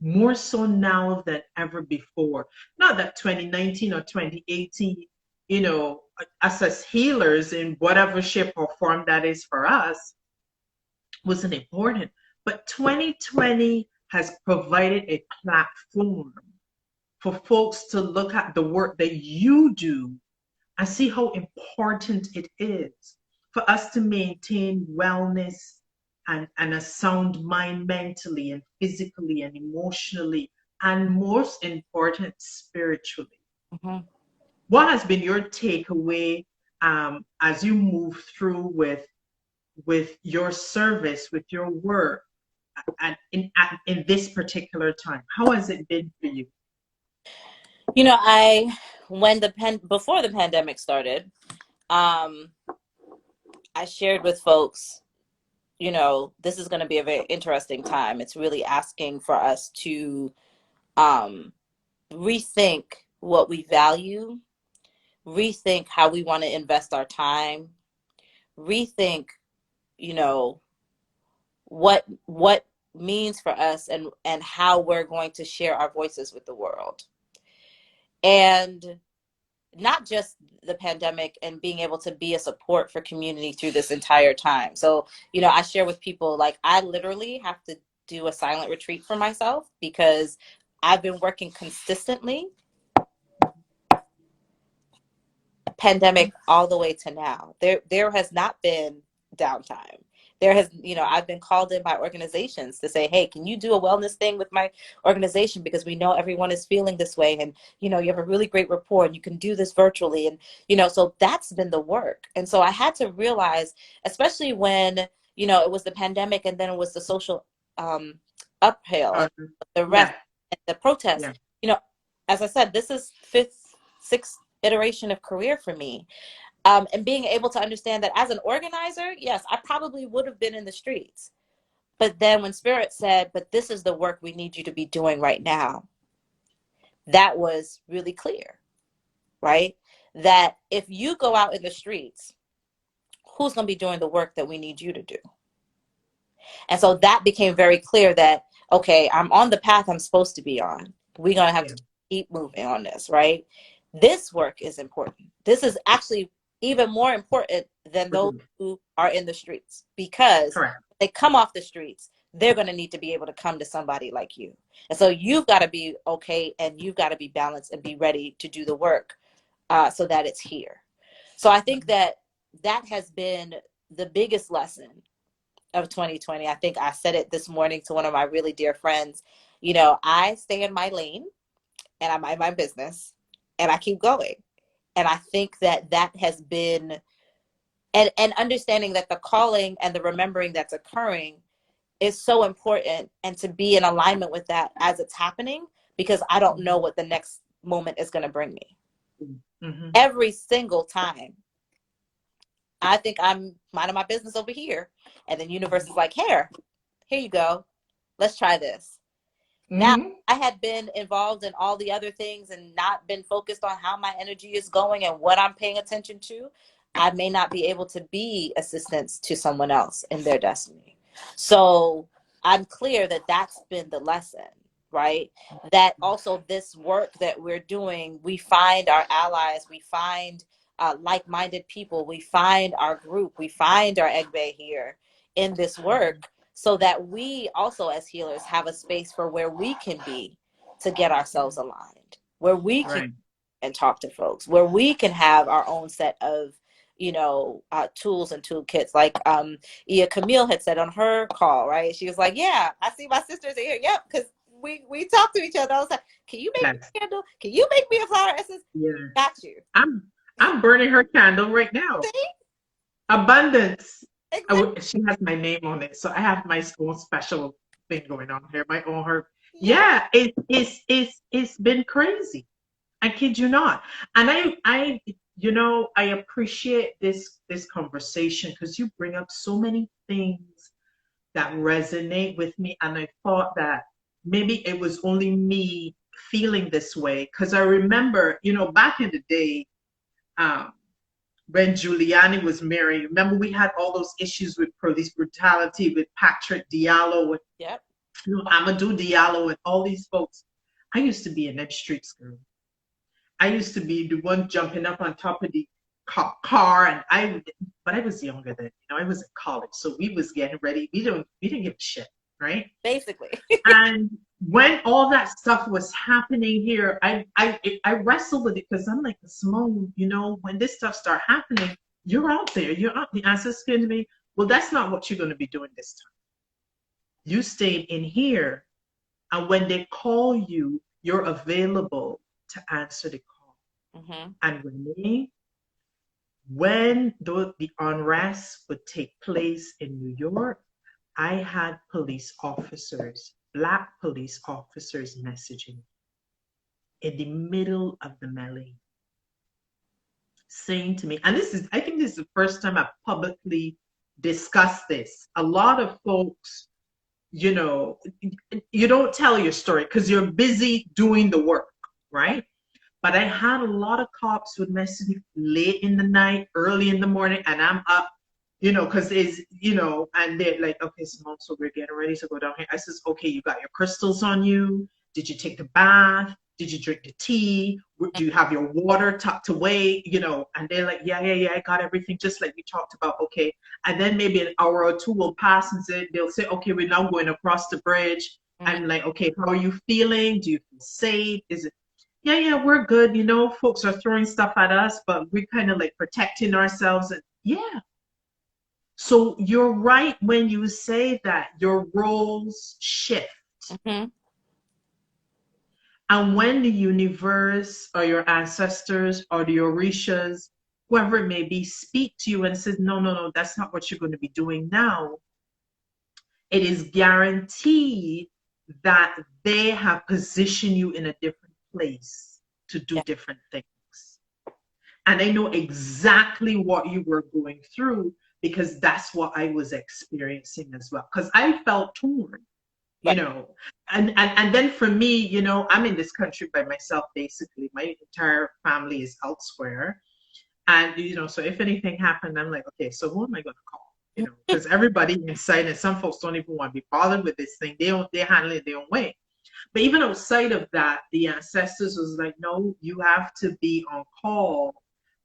More so now than ever before. Not that 2019 or 2018, us as healers in whatever shape or form that is for us, wasn't important. But 2020 has provided a platform for folks to look at the work that you do and see how important it is for us to maintain wellness and a sound mind mentally and physically and emotionally, and most important, spiritually. Mm-hmm. What has been your takeaway as you move through with your service, with your work, and in this particular time? How has it been for you? Before the pandemic started, um, I shared with folks, this is going to be a very interesting time. It's really asking for us to um, rethink what we value, rethink how we want to invest our time, rethink, you know, what means for us, and how we're going to share our voices with the world. And not just the pandemic, and being able to be a support for community through this entire time. So, I share with people, like, I literally have to do a silent retreat for myself, because I've been working consistently, pandemic all the way to now. There has not been downtime. I've been called in by organizations to say, hey, can you do a wellness thing with my organization, because we know everyone is feeling this way, and you have a really great rapport, and you can do this virtually, and so that's been the work. And so I had to realize, especially when it was the pandemic, and then it was the social uphill, and the rest, Yeah, and the protests. yeah, As I said, this is sixth iteration of career for me. And being able to understand that as an organizer, yes, I probably would have been in the streets. But then when Spirit said, but this is the work we need you to be doing right now, that was really clear, right? That if you go out in the streets, who's going to be doing the work that we need you to do? And so that became very clear that, okay, I'm on the path I'm supposed to be on. We're going to have yeah. to keep moving on this, right? This work is important. This is actually even more important than those who are in the streets, because Correct. they come off the streets, they're going to need to be able to come to somebody like you. And so you've got to be okay, and you've got to be balanced and be ready to do the work, so that it's here. So I think that has been the biggest lesson of 2020, I think I said it this morning to one of my really dear friends, you know, I stay in my lane and I mind my business and I keep going. And I think that that has been, and understanding that the calling and the remembering that's occurring is so important, and to be in alignment with that as it's happening, because I don't know what the next moment is going to bring me. Mm-hmm. Every single time I think I'm minding my business over here, and then universe is like, here you go, let's try this. Mm-hmm. Now, I had been involved in all the other things and not been focused on how my energy is going and what I'm paying attention to, I may not be able to be assistance to someone else in their destiny. So I'm clear that that's been the lesson, right? That also this work that we're doing, we find our allies, we find like-minded people, we find our group, we find our Egbe here in this work, so that we also as healers have a space for where we can be to get ourselves aligned, where we can and talk to folks, where we can have our own set of, you know, tools and toolkits. Like Camille had said on her call, right? She was like, yeah, I see my sisters here. Yep, because we talk to each other all the time. Can you make me a candle? Can you make me a flower essence? Yeah. Got you. I'm burning her candle right now. See? Abundance. Exactly. She has my name on it, so I have my own special thing going on here. My own her. Yeah, it's been crazy. I kid you not. And I you know, I appreciate this conversation because you bring up so many things that resonate with me, and I thought that maybe it was only me feeling this way, because I remember, you know, back in the day, when Giuliani was married, remember we had all those issues with police brutality with Patrick Diallo, with you know, Amadou Diallo, and all these folks. I used to be in them streets, girl. I used to be the one jumping up on top of the car, and but I was younger then. You know, I was in college, so we was getting ready. We didn't give a shit, right? Basically. And when all that stuff was happening here, I wrestled with it, because I'm like, Simone, you know, when this stuff start happening, you're out there. You're out. The ancestors came to me. Well, that's not what you're going to be doing this time. You stayed in here, and when they call you, you're available to answer the call. Mm-hmm. And Renee, when the unrest would take place in New York, I had police officers, Black police officers, messaging in the middle of the melee, saying to me, and I think this is the first time I've publicly discussed this. A lot of folks, you know, you don't tell your story because you're busy doing the work, right? But I had a lot of cops would message me late in the night, early in the morning, and I'm up, you know, because it's, you know, and they're like, okay, Simone, so we're getting ready to go down here. I says, okay, you got your crystals on you. Did you take the bath? Did you drink the tea? Do you have your water tucked away? You know, and they're like, yeah, I got everything, just like we talked about. Okay. And then maybe an hour or two will pass, and they'll say, okay, we're now going across the bridge. Mm-hmm. I'm like, okay, how are you feeling? Do you feel safe? Is it? Yeah, we're good. You know, folks are throwing stuff at us, but we're kind of like protecting ourselves. And yeah. So you're right when you say that your roles shift. Mm-hmm. And when the universe or your ancestors or the Orishas, whoever it may be, speak to you and says, no, that's not what you're going to be doing now, it is guaranteed that they have positioned you in a different place to do different things. And I know exactly what you were going through, because that's what I was experiencing as well. Because I felt torn, you know. And then for me, you know, I'm in this country by myself, basically. My entire family is elsewhere. And, you know, so if anything happened, I'm like, okay, so who am I going to call? You know, because everybody inside, and some folks don't even want to be bothered with this thing. They handle it their own way. But even outside of that, the ancestors was like, no, you have to be on call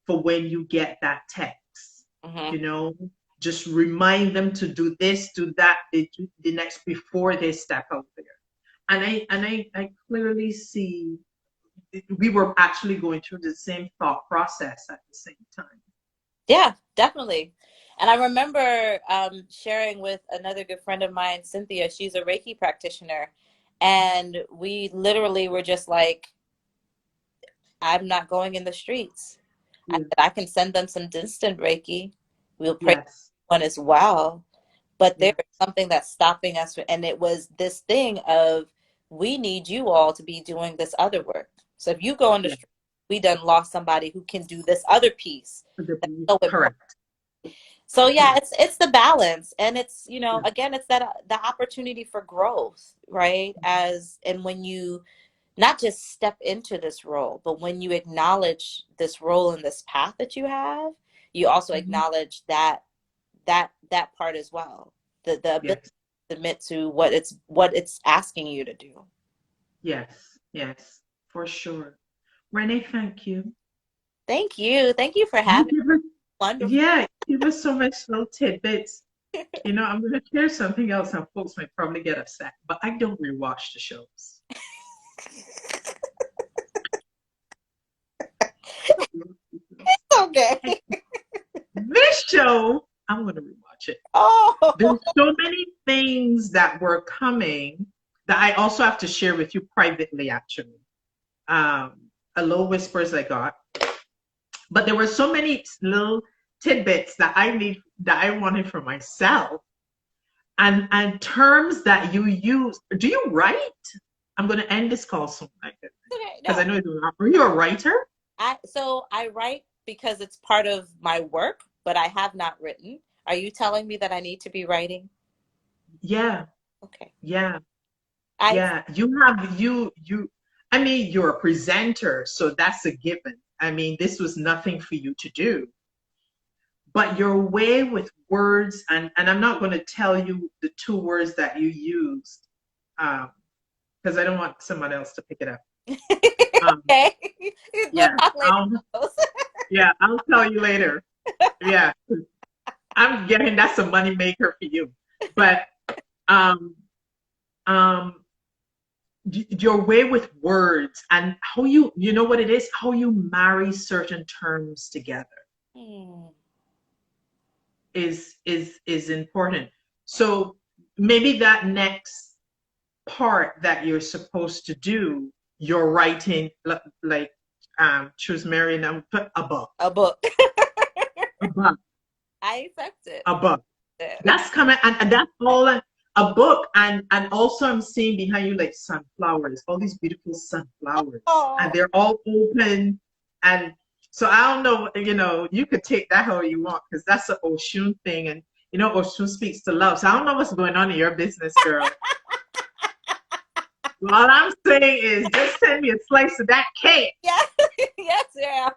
for when you get that text. Mm-hmm. You know, just remind them to do this, do that, the next, before they step out there. And I clearly see we were actually going through the same thought process at the same time. Yeah, definitely. And I remember sharing with another good friend of mine, Cynthia. She's a Reiki practitioner. And we literally were just like, I'm not going in the streets. I Yeah. said, I can send them some distant Reiki. We'll pray Yes. one as well. But there Yeah. is something that's stopping us. And it was this thing of, we need you all to be doing this other work. So if you go in the Yeah. street, we done lost somebody who can do this other piece. That's so important. Correct. So yeah, Yeah. it's the balance, and it's, you know, Yeah. again, it's that the opportunity for growth, right? As and when you not just step into this role, but when you acknowledge this role and this path that you have, you also Mhm. acknowledge that part as well. The ability Yes. to submit to what it's asking you to do. Yes. Yes. For sure. Renee, thank you. Thank you. Thank you for You having give us, wonderful. yeah, you give us so much little tidbits. You know, I'm going to share something else, and folks might probably get upset, but I don't rewatch the shows. Okay. This show, I'm going to rewatch it. Oh. There's so many things that were coming that I also have to share with you privately, actually. Um, a little whispers I got, but there were so many little tidbits that I wanted for myself, and terms that you use. Do you write? I'm going to end this call soon, Okay, because no. I know you're not. Are you a writer? I write because it's part of my work, but I have not written. Are you telling me that I need to be writing? Yeah, Okay. yeah, I yeah. You. I mean, you're a presenter, so that's a given. I mean, this was nothing for you to do, but your way with words, and I'm not going to tell you the two words that you used, because I don't want someone else to pick it up. Um, okay. We'll yeah, talk later. yeah, I'll tell you later. Yeah, I'm getting that's a money maker for you. But um, um, your way with words and how you know what it is, how you marry certain terms together Hmm. is important. So maybe that next part that you're supposed to do, you're writing like choose Mary and put a book, A book. a book, I accept it. a book. That's coming, and that's all a book, and also I'm seeing behind you like sunflowers, all these beautiful sunflowers, and Oh, they're all open, and so I don't know, you could take that how you want because that's an Oshun thing, and Oshun speaks to love. So I don't know what's going on in your business, girl. All I'm saying is just send me a slice of that cake. yes, yes, yeah.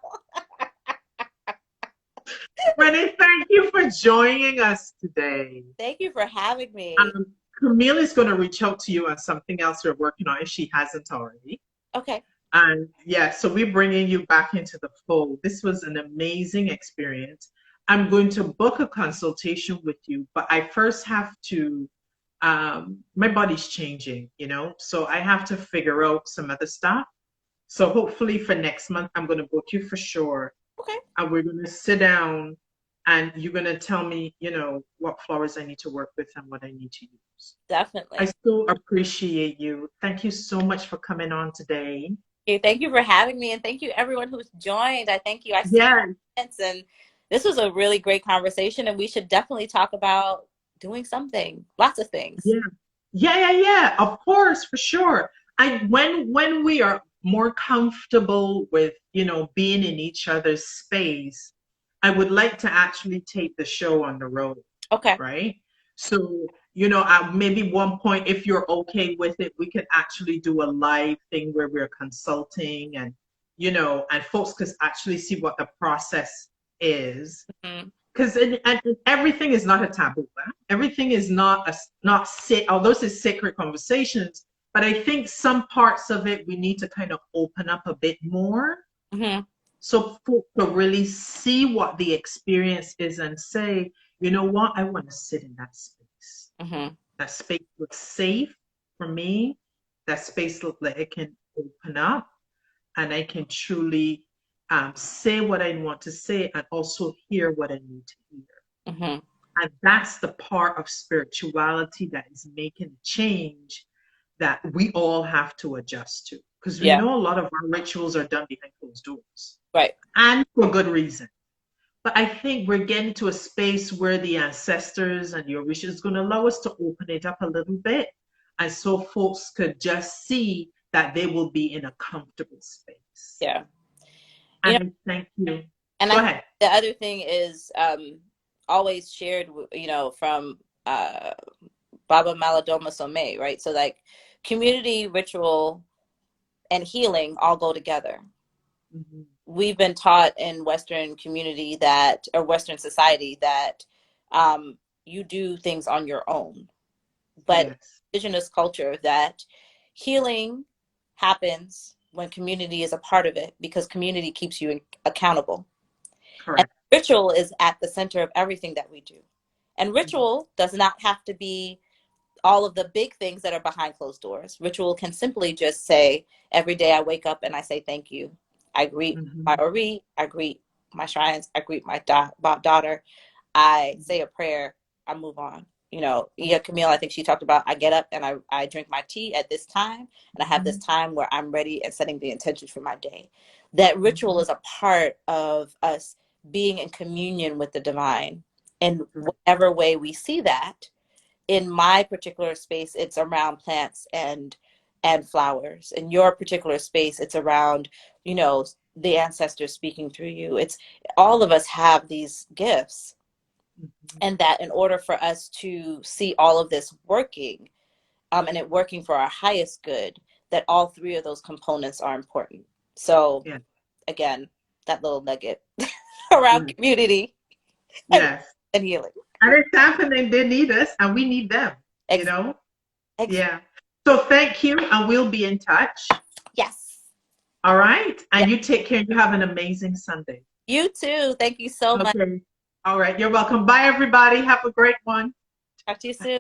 Renee, thank you for joining us today. Thank you for having me. Camille is going to reach out to you on something else we're working on if she hasn't already. Okay. And yeah, so we're bringing you back into the fold. This was an amazing experience. I'm going to book a consultation with you, but I first have to, my body's changing, so I have to figure out some other stuff. So hopefully for next month, I'm going to book you for sure. Okay. And we're going to sit down and you're going to tell me, what flowers I need to work with and what I need to use. I Definitely. so appreciate you. Thank you so much for coming on today. Okay, thank you for having me, and thank you everyone who's joined. I thank you. I see Yeah, comments, and this was a really great conversation, and we should definitely talk about doing something, lots of things. yeah, yeah. Of course, for sure. When we are more comfortable with being in each other's space, I would like to actually take the show on the road, Okay. right? So at maybe one point, if you're okay with it, we can actually do a live thing where we're consulting and folks could actually see what the process is Mm-hmm. because everything is not a taboo. Huh? Everything is not although it's sacred conversations, but I think some parts of it we need to kind of open up a bit more Mm-hmm. so folks to really see what the experience is and say, you know what, I want to sit in that space. Mm-hmm. That space looks safe for me. That space looks like it can open up and I can truly say what I want to say and also hear what I need to hear. Mm-hmm. And that's the part of spirituality that is making a change that we all have to adjust to. Because we Yeah. know a lot of our rituals are done behind closed doors, Right. and for good reason. But I think we're getting to a space where the ancestors and your wishes is going to allow us to open it up a little bit. And so folks could just see that they will be in a comfortable space. Yeah. You know, And thank you. and Go I think ahead. the other thing is always shared, from Baba Maladoma Somé, right? So like community, ritual, and healing all go together. Mm-hmm. We've been taught in Western community that, or Western society, that you do things on your own. But Yes, indigenous culture, that healing happens when community is a part of it, because community keeps you accountable. And correct. ritual is at the center of everything that we do. And Mm-hmm. ritual does not have to be all of the big things that are behind closed doors. Ritual can simply just say, every day I wake up and I say thank you. I greet my Mm-hmm. Ori, I greet my shrines, I greet my daughter, I say a prayer, I move on. Iya Camille, I think she talked about, I get up and I drink my tea at this time, and I have this Mm-hmm. time where I'm ready and setting the intention for my day. That ritual Mm-hmm. is a part of us being in communion with the divine in Correct. whatever way we see that. In my particular space, it's around plants and flowers. In your particular space, it's around, the ancestors speaking through you. It's all of us have these gifts, Mm-hmm. and that in order for us to see all of this working, and it working for our highest good, that all three of those components are important. So Yeah. again, that little nugget around Yes. community and, Yes. and healing. And it's happening. They need us and we need them, you Ex- know? ex- Yeah. So thank you and we'll be in touch. yes. All right. Yeah. And you take care. You have an amazing Sunday. You too. Thank you so much. Okay. All right. You're welcome. Bye, everybody. Have a great one. Talk to you soon.